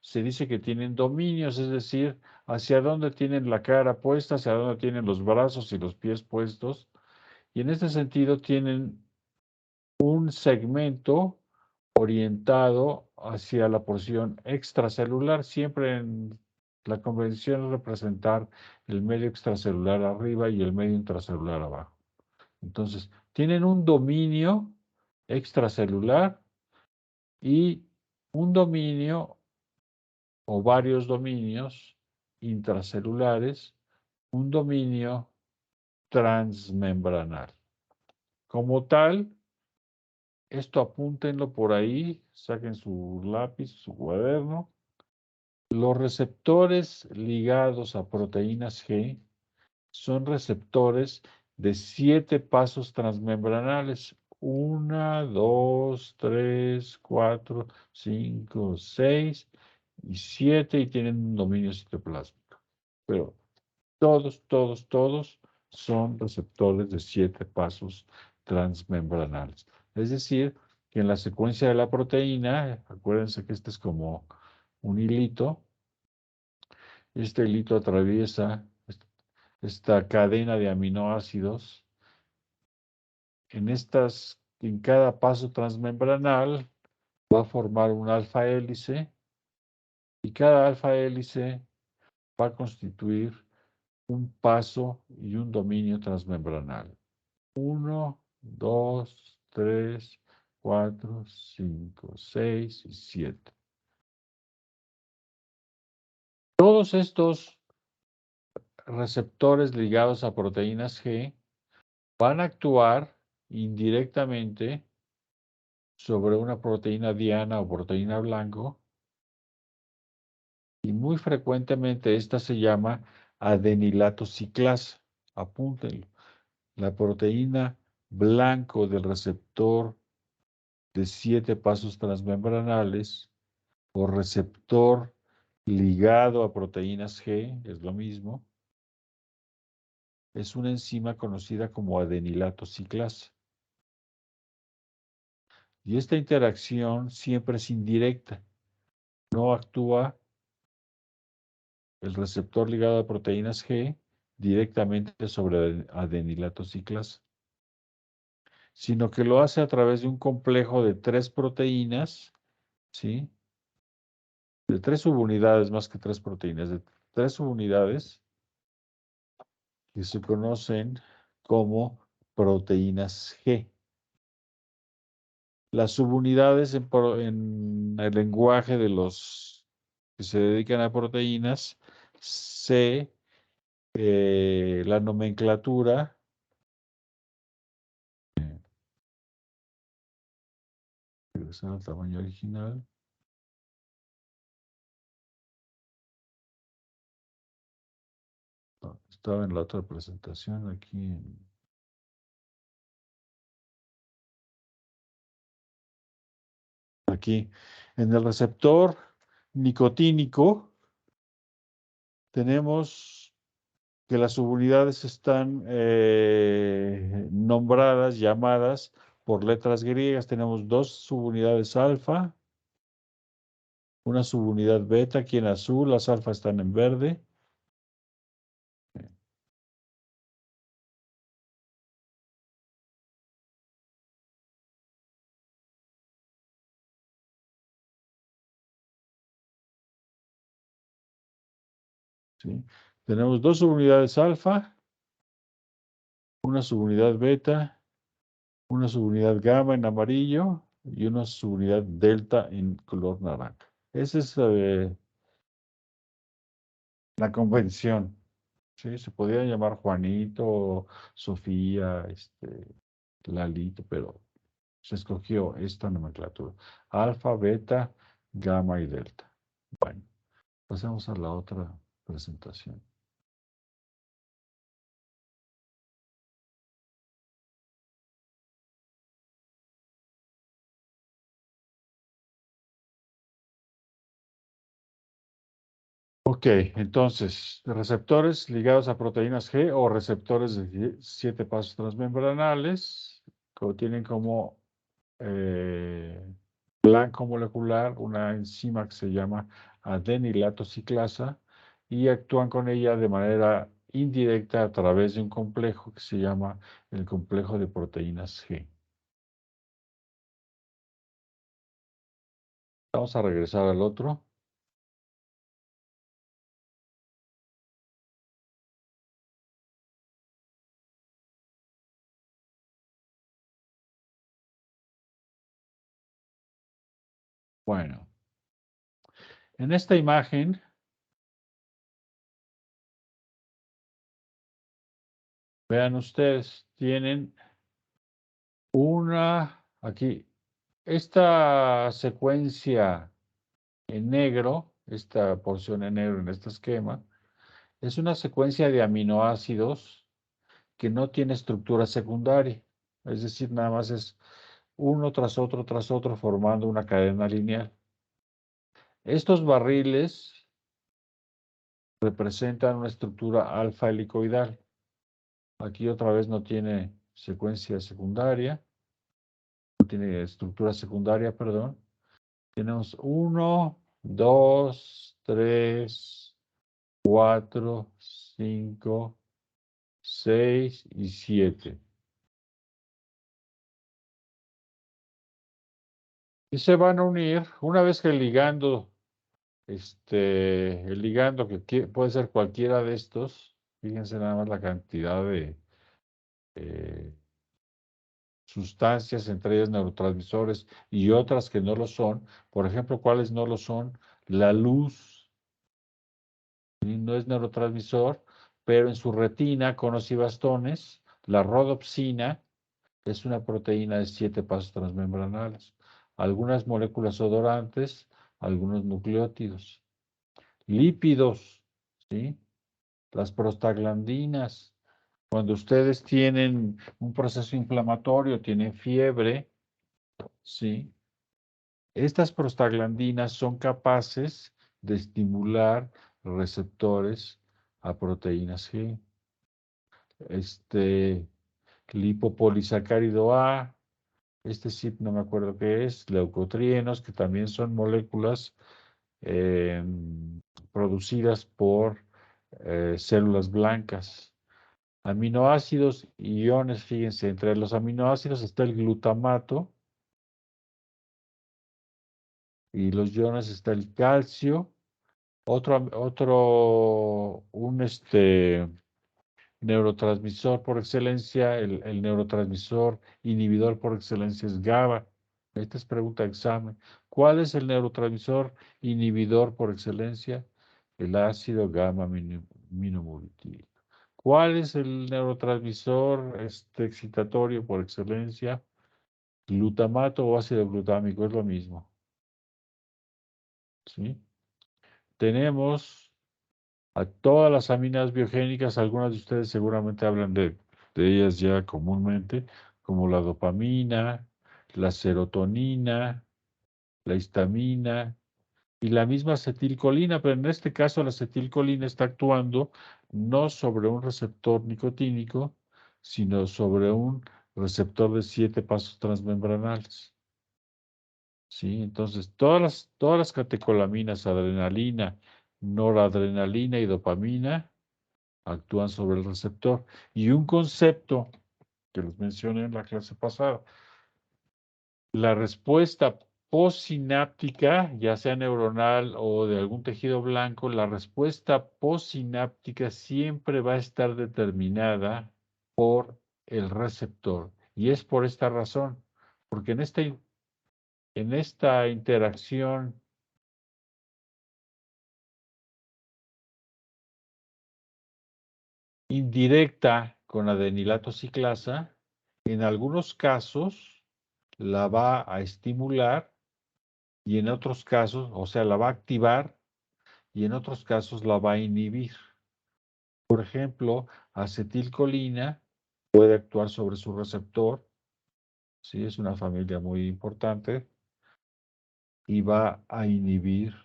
Speaker 1: Se dice que tienen dominios, es decir, hacia dónde tienen la cara puesta, hacia dónde tienen los brazos y los pies puestos. Y en este sentido tienen un segmento orientado hacia la porción extracelular. Siempre en la convención es representar el medio extracelular arriba y el medio intracelular abajo. Entonces, tienen un dominio extracelular y un dominio o varios dominios intracelulares, un dominio transmembranal. Como tal, esto apúntenlo por ahí, saquen su lápiz, su cuaderno. Los receptores ligados a proteínas G son receptores de 7 pasos transmembranales. 1, 2, 3, 4, 5, 6 y 7 y tienen un dominio citoplásmico. Pero todos son receptores de 7 pasos transmembranales. Es decir, que en la secuencia de la proteína, acuérdense que este es como un hilito, este hilito atraviesa esta cadena de aminoácidos. En cada paso transmembranal va a formar un alfa hélice y cada alfa hélice va a constituir un paso y un dominio transmembranal. 1, 2, 3, 4, 5, 6 y 7. Todos estos receptores ligados a proteínas G van a actuar indirectamente sobre una proteína diana o proteína blanco y muy frecuentemente esta se llama adenilato ciclasa. Apúntenlo. La proteína blanco del receptor de 7 pasos transmembranales o receptor ligado a proteínas G, es lo mismo, es una enzima conocida como adenilato ciclasa. Y esta interacción siempre es indirecta. No actúa el receptor ligado a proteínas G directamente sobre adenilato ciclasa, sino que lo hace a través de un complejo de 3 proteínas, ¿sí? De 3 subunidades, más que 3 proteínas, de 3 subunidades que se conocen como proteínas G. Las subunidades en el lenguaje de los que se dedican a proteínas, la nomenclatura, regresar al tamaño original, estaba en la otra presentación aquí. Aquí, en el receptor nicotínico, tenemos que las subunidades están nombradas, llamadas por letras griegas. Tenemos 2 subunidades alfa, una subunidad beta aquí en azul, las alfa están en verde. ¿sí? Tenemos dos subunidades alfa, una subunidad beta, una subunidad gamma en amarillo y una subunidad delta en color naranja. Esa es la convención. ¿Sí? Se podría llamar Juanito, Sofía, Lalito, pero se escogió esta nomenclatura. Alfa, beta, gamma y delta. Bueno, pasemos a la otra presentación. Ok, entonces, receptores ligados a proteínas G o receptores de 7 pasos transmembranales tienen como eh, blanco molecular una enzima que se llama adenilato ciclasa y actúan con ella de manera indirecta a través de un complejo que se llama el complejo de proteínas G. Vamos a regresar al otro. Bueno, en esta imagen vean ustedes, tienen aquí, esta secuencia en negro, esta porción en negro en este esquema, es una secuencia de aminoácidos que no tiene estructura secundaria. Es decir, nada más es uno tras otro, formando una cadena lineal. Estos barriles representan una estructura alfa helicoidal. Aquí otra vez no tiene secuencia secundaria, no tiene estructura secundaria, perdón. Tenemos 1, 2, 3, 4, 5, 6 y 7. Y se van a unir una vez que el ligando que puede ser cualquiera de estos, fíjense nada más la cantidad de eh, sustancias, entre ellas neurotransmisores y otras que no lo son. Por ejemplo, ¿cuáles no lo son? La luz, ¿sí? No es neurotransmisor, pero en su retina, conos y bastones, la rodopsina es una proteína de 7 pasos transmembranales. Algunas moléculas odorantes, algunos nucleótidos. Lípidos, ¿sí? Las prostaglandinas. Cuando ustedes tienen un proceso inflamatorio, tienen fiebre, ¿sí? Estas prostaglandinas son capaces de estimular receptores a proteínas G. Este lipopolisacárido A, sí no me acuerdo qué es, leucotrienos, que también son moléculas eh, producidas por células blancas. Aminoácidos y iones, fíjense, entre los aminoácidos está el glutamato y los iones está el calcio. Un neurotransmisor por excelencia, el neurotransmisor inhibidor por excelencia es GABA. Esta es pregunta de examen. ¿Cuál es el neurotransmisor inhibidor por excelencia? El ácido gamma aminobutírico. ¿Cuál es el neurotransmisor excitatorio por excelencia? Glutamato o ácido glutámico, es lo mismo. ¿Sí? Tenemos a todas las aminas biogénicas, algunas de ustedes seguramente hablan de ellas ya comúnmente, como la dopamina, la serotonina, la histamina y la misma acetilcolina, pero en este caso la acetilcolina está actuando no sobre un receptor nicotínico, sino sobre un receptor de 7 pasos transmembranales. ¿Sí? Entonces, todas las catecolaminas, adrenalina, noradrenalina y dopamina, actúan sobre el receptor. Y un concepto que les mencioné en la clase pasada, la respuesta postsináptica, ya sea neuronal o de algún tejido blanco, la respuesta postsináptica siempre va a estar determinada por el receptor. Y es por esta razón, porque en esta interacción indirecta con adenilato ciclasa, en algunos casos la va a estimular y en otros casos, o sea, la va a activar y en otros casos la va a inhibir. Por ejemplo, acetilcolina puede actuar sobre su receptor, sí, es una familia muy importante, y va a inhibir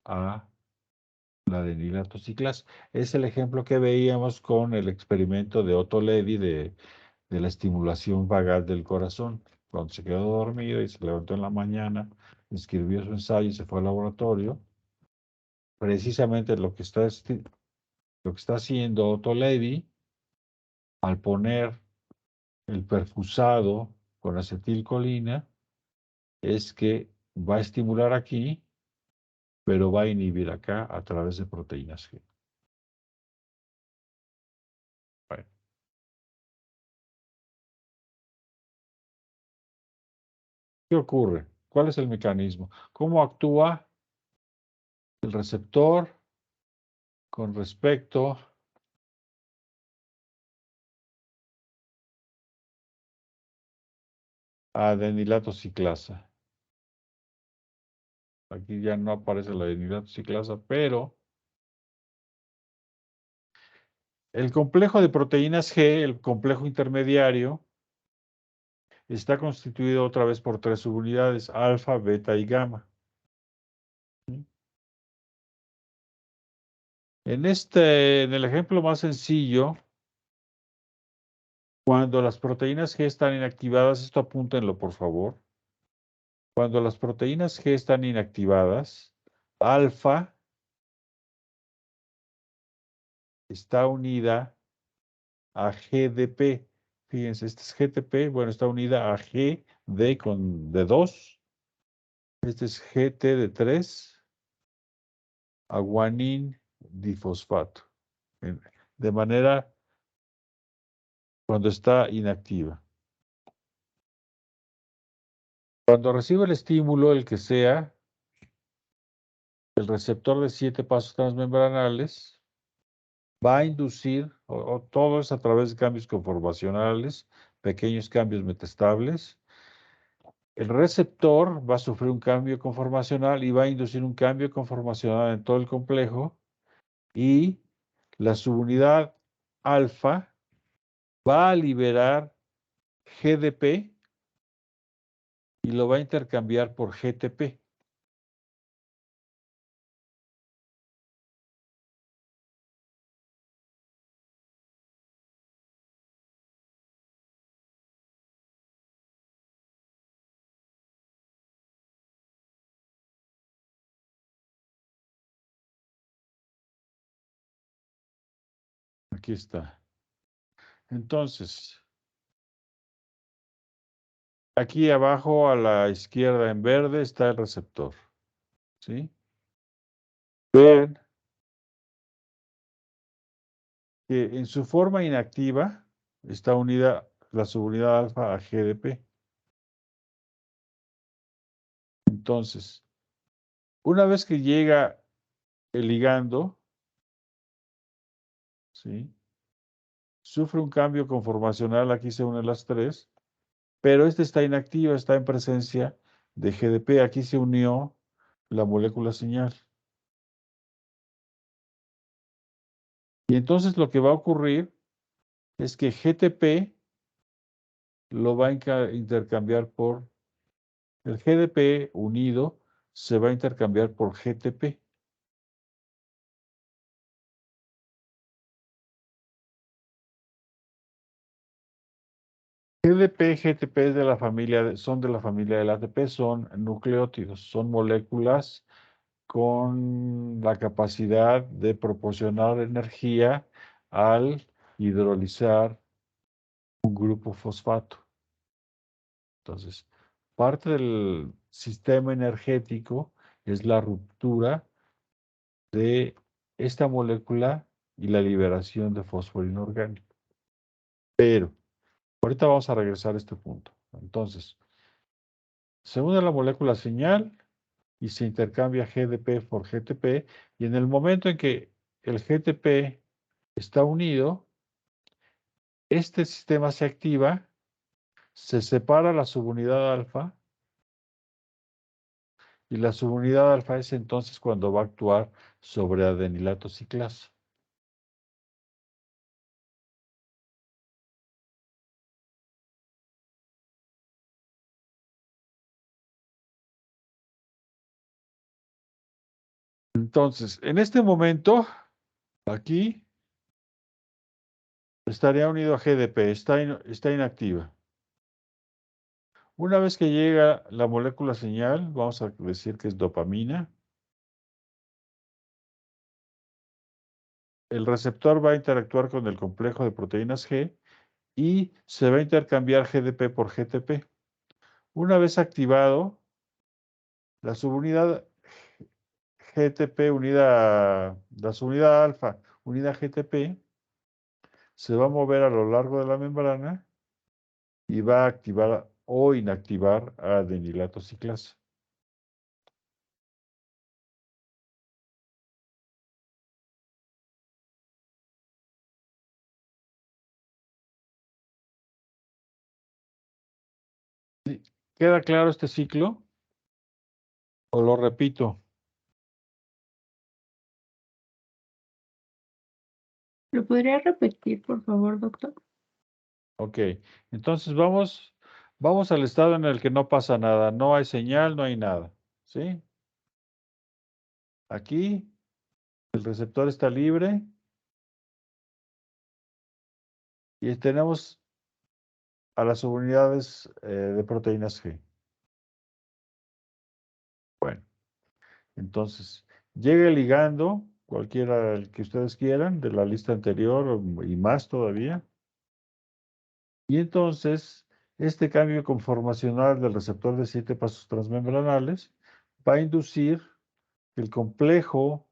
Speaker 1: a la adenilato ciclasa. Es el ejemplo que veíamos con el experimento de Otto Levy de la estimulación vagal del corazón. Cuando se quedó dormido y se levantó en la mañana, escribió su ensayo y se fue al laboratorio. Precisamente lo que está haciendo Otto Levy al poner el perfusado con acetilcolina es que va a estimular aquí, pero va a inhibir acá a través de proteínas G. Bueno, ¿qué ocurre? ¿Cuál es el mecanismo? ¿Cómo actúa el receptor con respecto a adenilato ciclasa? Aquí ya no aparece la adenilato ciclasa, pero el complejo de proteínas G, el complejo intermediario, está constituido otra vez por tres subunidades, alfa, beta y gamma. En el ejemplo más sencillo, cuando las proteínas G están inactivadas, esto apúntenlo por favor. Cuando las proteínas G están inactivadas, alfa está unida a GDP. Fíjense, este es GTP, bueno, está unida a GD de 2. Este es GT de 3, a guanín difosfato. De manera cuando está inactiva. Cuando recibe el estímulo, el que sea, el receptor de 7 pasos transmembranales va a inducir, o todo es a través de cambios conformacionales, pequeños cambios metestables. El receptor va a sufrir un cambio conformacional y va a inducir un cambio conformacional en todo el complejo y la subunidad alfa va a liberar GDP y lo va a intercambiar por GTP. Aquí está. Entonces, aquí abajo a la izquierda en verde está el receptor. ¿Sí? Vean que en su forma inactiva está unida la subunidad alfa a GDP. Entonces, una vez que llega el ligando, ¿sí? Sufre un cambio conformacional, aquí se unen las tres, pero esta está inactiva, está en presencia de GDP. Aquí se unió la molécula señal. Y entonces lo que va a ocurrir es que GTP lo va a intercambiar por el GDP unido, se va a intercambiar por GTP. GDP, GTP es de la familia, son de la familia del ATP, son nucleótidos, son moléculas con la capacidad de proporcionar energía al hidrolizar un grupo fosfato. Entonces, parte sistema energético es la ruptura de esta molécula y la liberación de fósforo inorgánico. Pero, ahorita vamos a regresar a este punto. Entonces, se une la molécula señal y se intercambia GDP por GTP, y en el momento en que el GTP está unido, este sistema se activa, se separa la subunidad alfa, y la subunidad alfa es entonces cuando va a actuar sobre adenilato ciclasa. Entonces, en este momento, aquí estaría unido a GDP, está inactiva. Una vez que llega la molécula señal, vamos a decir que es dopamina, el receptor va a interactuar con el complejo de proteínas G y se va a intercambiar GDP por GTP. Una vez activado, la subunidad GTP la subunidad alfa unida a GTP se va a mover a lo largo de la membrana y va a activar o inactivar adenilato ciclasa. ¿Queda claro este ciclo? ¿O lo repito?
Speaker 3: ¿Lo podría repetir, por favor, doctor?
Speaker 1: Ok, entonces vamos al estado en el que no pasa nada, no hay señal, no hay nada, ¿sí? Aquí el receptor está libre y tenemos a las subunidades de proteínas G. Bueno, entonces llega el ligando, cualquiera el que ustedes quieran, de la lista anterior y más todavía. Y entonces, este cambio conformacional del receptor de 7 pasos transmembranales va a inducir que el complejo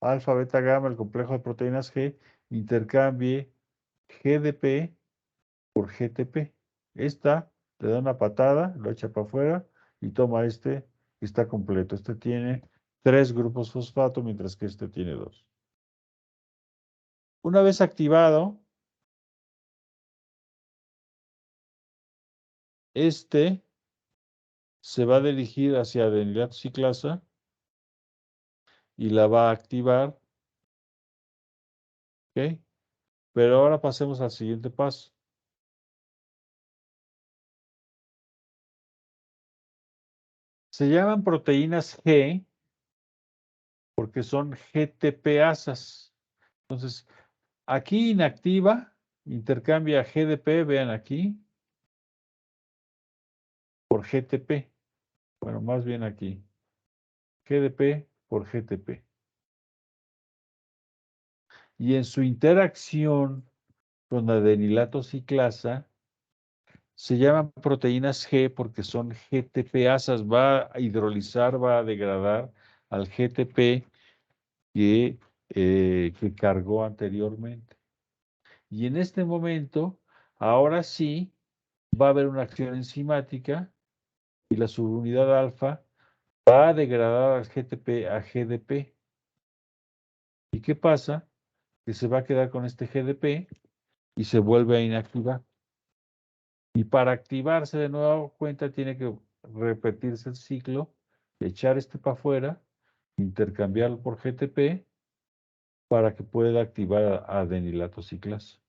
Speaker 1: alfa, beta, gamma, el complejo de proteínas G, intercambie GDP por GTP. Esta le da una patada, lo echa para afuera y toma este que está completo. Este tiene 3 grupos fosfato, mientras que este tiene 2. Una vez activado, este se va a dirigir hacia adenilato ciclasa y la va a activar, ¿ok? Pero ahora pasemos al siguiente paso. Se llaman proteínas G porque son GTPasas. Entonces, aquí inactiva, intercambia GDP, vean aquí, por GTP. Bueno, más bien aquí. GDP por GTP. Y en su interacción con adenilato ciclasa, se llaman proteínas G porque son GTPasas. Va a hidrolizar, va a degradar al GTP que cargó anteriormente. Y en este momento, ahora sí, va a haber una acción enzimática y la subunidad alfa va a degradar al GTP a GDP. ¿Y qué pasa? Que se va a quedar con este GDP y se vuelve a inactivar. Y para activarse de nuevo cuenta tiene que repetirse el ciclo, echar este para afuera, intercambiarlo por GTP para que pueda activar adenilato ciclasa.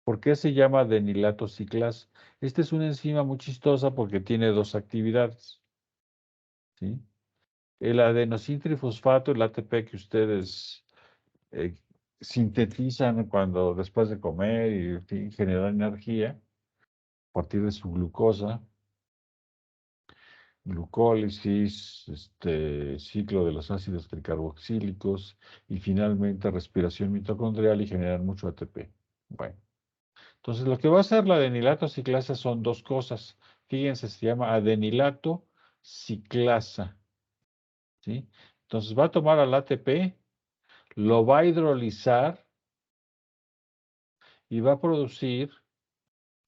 Speaker 1: ¿Por qué se llama adenilato ciclasa? Esta es una enzima muy chistosa porque tiene 2 actividades, ¿sí? El adenosintrifosfato, el ATP que ustedes eh, sintetizan cuando después de comer y en fin, generan energía a partir de su glucosa, glucólisis, ciclo de los ácidos tricarboxílicos y finalmente respiración mitocondrial y generan mucho ATP. Bueno, Entonces, lo que va a hacer la adenilato ciclasa son dos cosas. Fíjense, se llama adenilato ciclasa, ¿sí? Entonces, va a tomar al ATP, lo va a hidrolizar y va a producir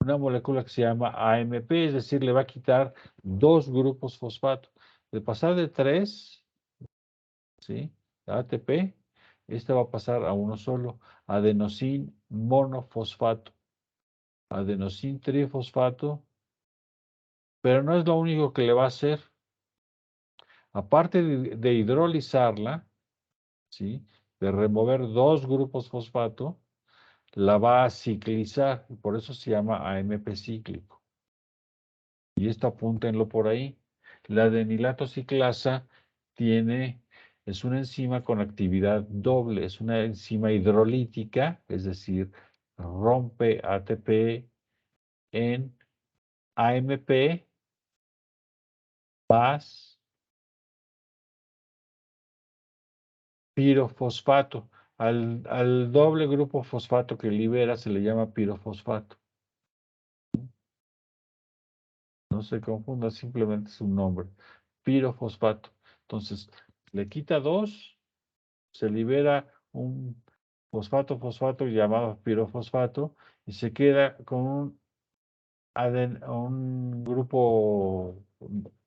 Speaker 1: una molécula que se llama AMP, es decir, le va a quitar dos grupos fosfato. De pasar de 3, ¿sí? ATP, este va a pasar a uno solo, adenosin monofosfato, adenosin trifosfato, pero no es lo único que le va a hacer. Aparte de hidrolizarla, ¿sí? De remover dos grupos fosfato, la va a ciclizar, y por eso se llama AMP cíclico. Y esto apúntenlo por ahí. La adenilato ciclasa es una enzima con actividad doble, es una enzima hidrolítica, es decir, rompe ATP en AMP más pirofosfato. Al doble grupo fosfato que libera se le llama pirofosfato. No se confunda, simplemente es un nombre. Pirofosfato. Entonces, le quita dos, se libera un fosfato llamado pirofosfato y se queda con un grupo,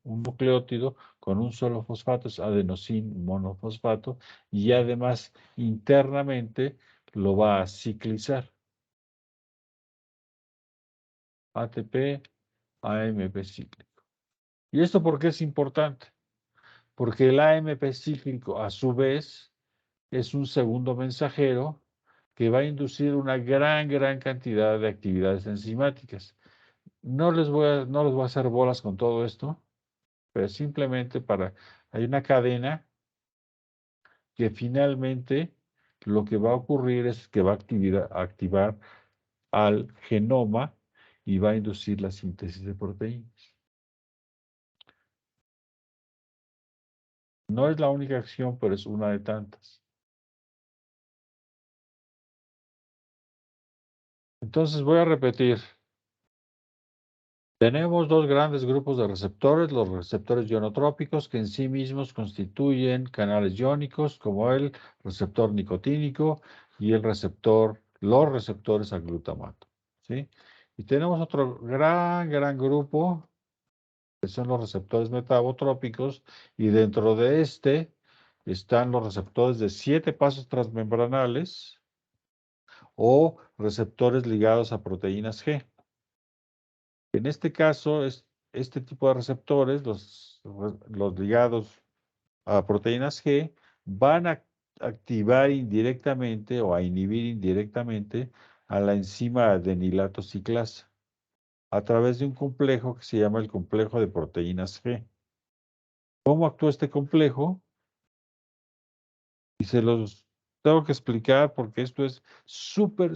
Speaker 1: un nucleótido con un solo fosfato, es adenosin monofosfato, y además internamente lo va a ciclizar. ATP, AMP cíclico. ¿Y esto por qué es importante? Porque el AMP cíclico, a su vez, es un segundo mensajero que va a inducir una gran cantidad de actividades enzimáticas. No les voy a hacer bolas con todo esto, pero simplemente hay una cadena que finalmente lo que va a ocurrir es que va a activar al genoma y va a inducir la síntesis de proteínas. No es la única acción, pero es una de tantas. Entonces voy a repetir. Tenemos dos grandes grupos de receptores, los receptores ionotrópicos, que en sí mismos constituyen canales iónicos, como el receptor nicotínico y los receptores a glutamato, ¿sí? Y tenemos otro gran grupo, que son los receptores metabotrópicos, y dentro de este están los receptores de 7 pasos transmembranales o receptores ligados a proteínas G. En este caso, este tipo de receptores, los ligados a proteínas G, van a activar indirectamente o a inhibir indirectamente a la enzima adenilato ciclasa a través de un complejo que se llama el complejo de proteínas G. ¿Cómo actúa este complejo? Y se los tengo que explicar porque esto es súper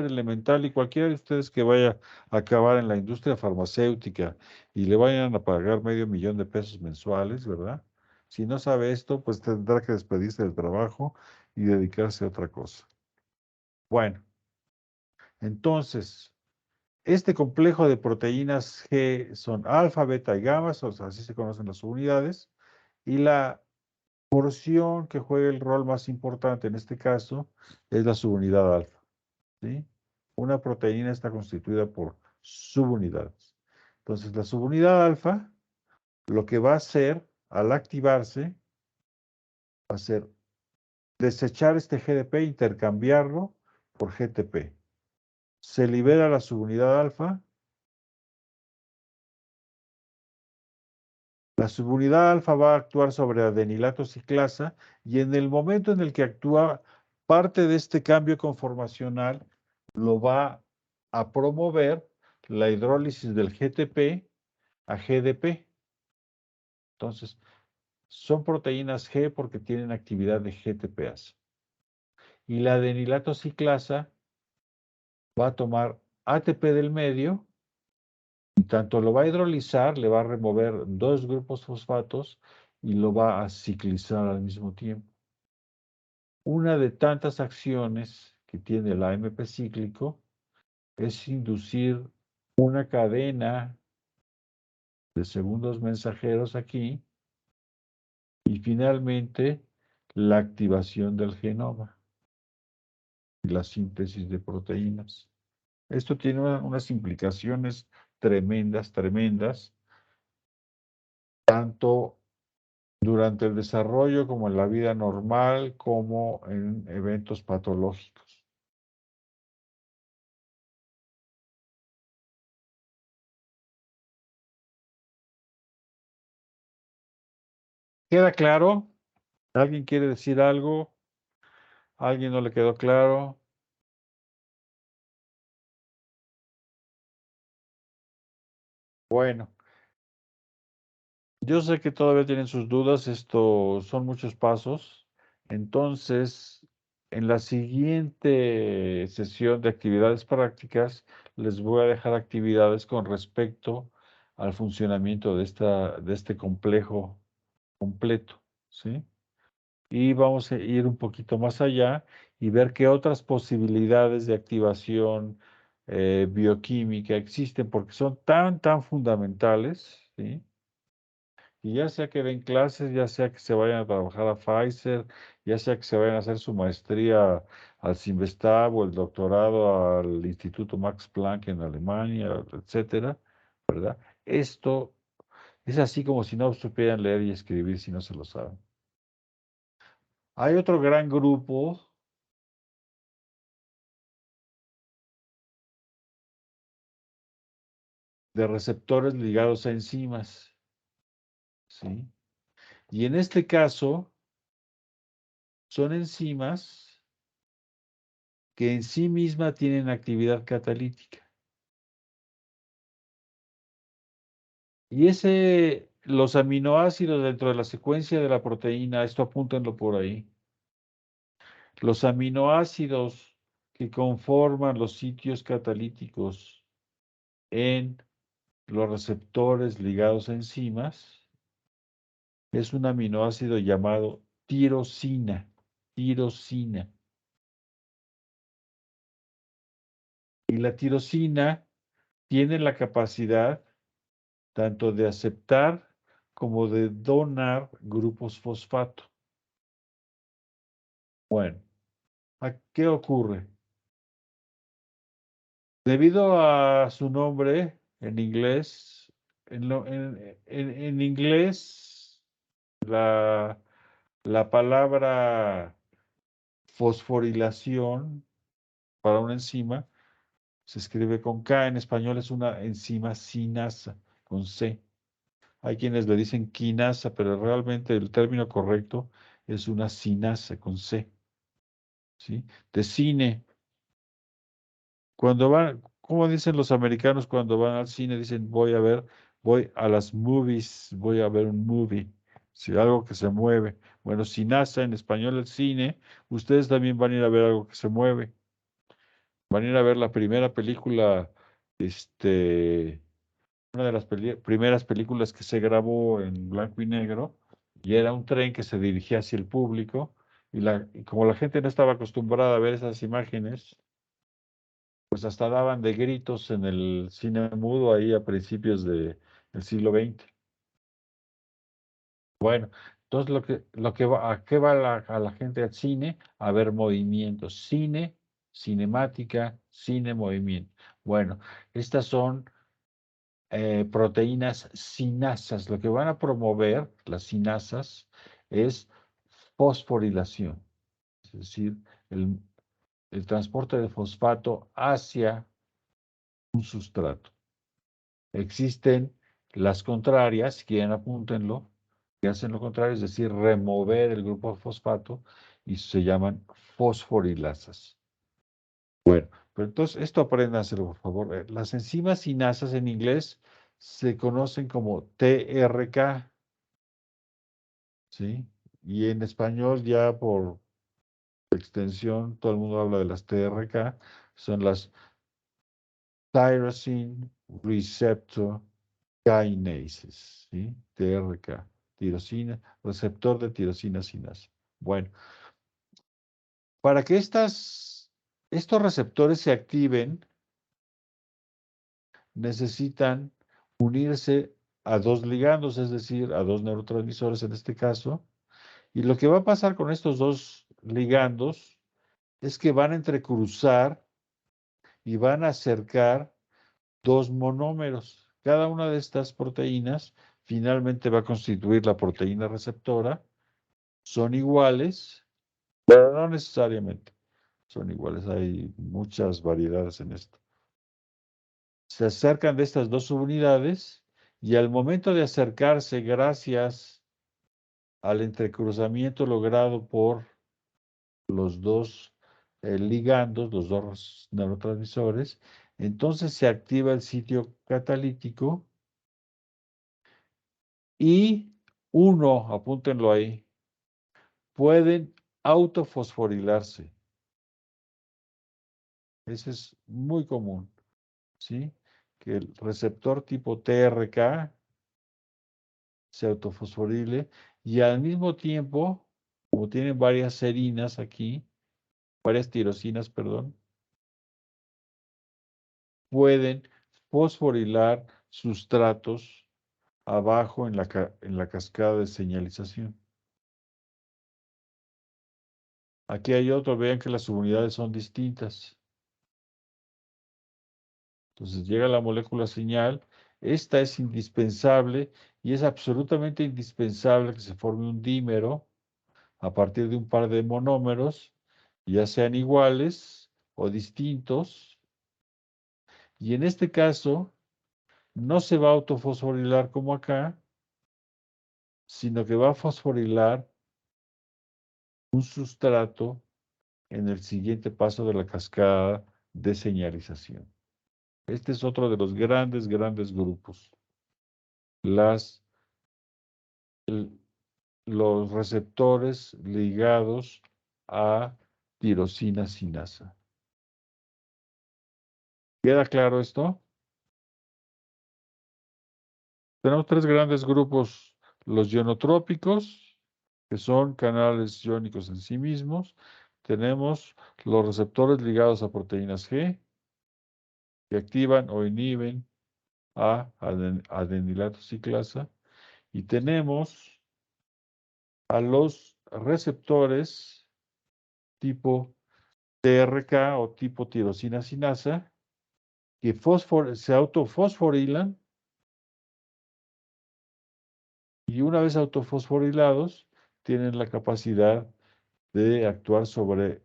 Speaker 1: elemental y cualquiera de ustedes que vaya a acabar en la industria farmacéutica y le vayan a pagar $500,000 mensuales, ¿verdad? Si no sabe esto, pues tendrá que despedirse del trabajo y dedicarse a otra cosa. Bueno, entonces, este complejo de proteínas G son alfa, beta y gamma, así se conocen las unidades, y la porción que juega el rol más importante en este caso es la subunidad alfa, ¿sí? Una proteína está constituida por subunidades. Entonces, la subunidad alfa lo que va a hacer al activarse va a ser desechar este GDP e intercambiarlo por GTP. Se libera la subunidad alfa. La subunidad alfa va a actuar sobre adenilato ciclasa y en el momento en el que actúa, parte de este cambio conformacional lo va a promover la hidrólisis del GTP a GDP. Entonces, son proteínas G porque tienen actividad de GTPase. Y la adenilato ciclasa va a tomar ATP del medio y tanto lo va a hidrolizar, le va a remover dos grupos fosfatos y lo va a ciclizar al mismo tiempo. Una de tantas acciones que tiene el AMP cíclico es inducir una cadena de segundos mensajeros aquí y finalmente la activación del genoma y la síntesis de proteínas. Esto tiene unas implicaciones tremendas, tremendas, tanto durante el desarrollo como en la vida normal, como en eventos patológicos. ¿Queda claro? ¿Alguien quiere decir algo? ¿A alguien no le quedó claro? Bueno, yo sé que todavía tienen sus dudas, esto son muchos pasos. Entonces, en la siguiente sesión de actividades prácticas, les voy a dejar actividades con respecto al funcionamiento de este complejo completo, ¿sí? Y vamos a ir un poquito más allá y ver qué otras posibilidades de activación bioquímica existen, porque son tan fundamentales, ¿sí? Y ya sea que den clases, ya sea que se vayan a trabajar a Pfizer, ya sea que se vayan a hacer su maestría al CIMBESTAB o el doctorado al Instituto Max Planck en Alemania, etcétera, ¿verdad? Esto es así como si no supieran leer y escribir si no se lo saben. Hay otro gran grupo de receptores ligados a enzimas, ¿sí? Y en este caso son enzimas que en sí misma tienen actividad catalítica. Y los aminoácidos dentro de la secuencia de la proteína, esto apúntenlo por ahí, los aminoácidos que conforman los sitios catalíticos en los receptores ligados a enzimas, es un aminoácido llamado tirosina, tirosina. Y la tirosina tiene la capacidad tanto de aceptar como de donar grupos fosfato. Bueno, ¿qué ocurre? Debido a su nombre en inglés, en inglés, la, la palabra fosforilación para una enzima se escribe con K, en español es una enzima sinasa, con C. Hay quienes le dicen quinasa, pero realmente el término correcto es una sinasa con C, ¿sí? De cine. Cuando van, ¿cómo dicen los americanos cuando van al cine? Dicen, voy a las movies, voy a ver un movie, ¿sí? Algo que se mueve. Bueno, sinasa en español el cine, ustedes también van a ir a ver algo que se mueve. Van a ir a ver la primera película, una de las primeras películas que se grabó en blanco y negro, y era un tren que se dirigía hacia el público, y como la gente no estaba acostumbrada a ver esas imágenes, pues hasta daban de gritos en el cine mudo ahí a principios del siglo XX. Bueno, entonces ¿a qué va a la gente al cine? A ver movimientos. Cine, cinemática, cine, movimiento. Bueno, estas son proteínas sinasas. Lo que van a promover las sinasas es fosforilación, es decir, el, el transporte de fosfato hacia un sustrato. Existen las contrarias, si quieren apúntenlo, que hacen lo contrario, es decir, remover el grupo fosfato y se llaman fosforilasas. Bueno, pero entonces esto apréndanselo, por favor. Las enzimas sinasas en inglés se conocen como TRK, ¿sí? Y en español ya por extensión todo el mundo habla de las TRK, son las Tyrosine Receptor Kinases, ¿sí? TRK, tirosina, receptor de tirosina sinasa. Bueno, para que estos receptores se activen, necesitan unirse a dos ligandos, es decir, a dos neurotransmisores en este caso. Y lo que va a pasar con estos dos ligandos es que van a entrecruzar y van a acercar dos monómeros. Cada una de estas proteínas finalmente va a constituir la proteína receptora. Son iguales, pero no necesariamente son iguales. Hay muchas variedades en esto. Se acercan de estas dos subunidades y al momento de acercarse, gracias al entrecruzamiento logrado por los dos ligandos, los dos neurotransmisores, entonces se activa el sitio catalítico y uno, apúntenlo ahí, pueden autofosforilarse. Eso es muy común, ¿sí? Que el receptor tipo TRK se autofosforile y al mismo tiempo, como tienen varias serinas aquí, varias tirosinas, perdón, pueden fosforilar sustratos abajo en la cascada de señalización. Aquí hay otro, vean que las subunidades son distintas. Entonces llega la molécula señal, esta es indispensable y es absolutamente indispensable que se forme un dímero a partir de un par de monómeros, ya sean iguales o distintos, y en este caso no se va a autofosforilar como acá, sino que va a fosforilar un sustrato en el siguiente paso de la cascada de señalización. Este es otro de los grandes, grandes grupos. Los receptores ligados a tirosina sinasa. ¿Queda claro esto? Tenemos tres grandes grupos, los ionotrópicos, que son canales iónicos en sí mismos. Tenemos los receptores ligados a proteínas G, que activan o inhiben a adenilato ciclasa. Y tenemos a los receptores tipo TRK o tipo tirosina sinasa, que se autofosforilan y una vez autofosforilados tienen la capacidad de actuar sobre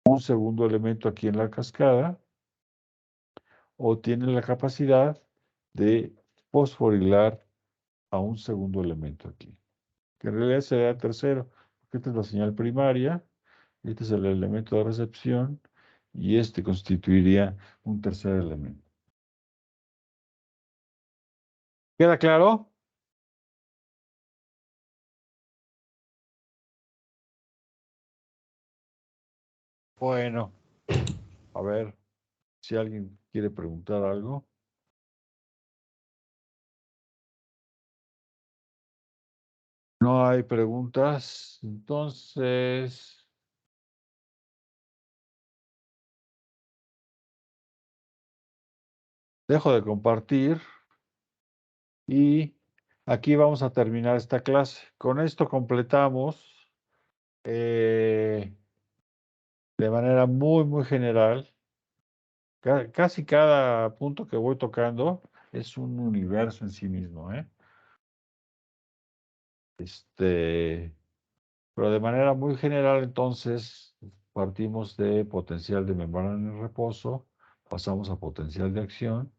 Speaker 1: un segundo elemento aquí en la cascada o tienen la capacidad de fosforilar a un segundo elemento aquí, que en realidad será el tercero, porque esta es la señal primaria, este es el elemento de recepción y este constituiría un tercer elemento. ¿Queda claro? Bueno, a ver si alguien quiere preguntar algo. No hay preguntas, entonces dejo de compartir y aquí vamos a terminar esta clase. Con esto completamos de manera muy, muy general. Casi cada punto que voy tocando es un universo en sí mismo, ¿eh? Pero de manera muy general, entonces, partimos de potencial de membrana en reposo, pasamos a potencial de acción,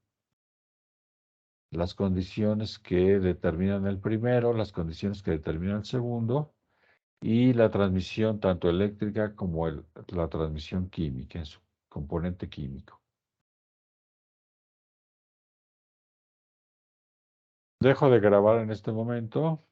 Speaker 1: las condiciones que determinan el primero, las condiciones que determinan el segundo, y la transmisión tanto eléctrica como la transmisión química en su componente químico. Dejo de grabar en este momento.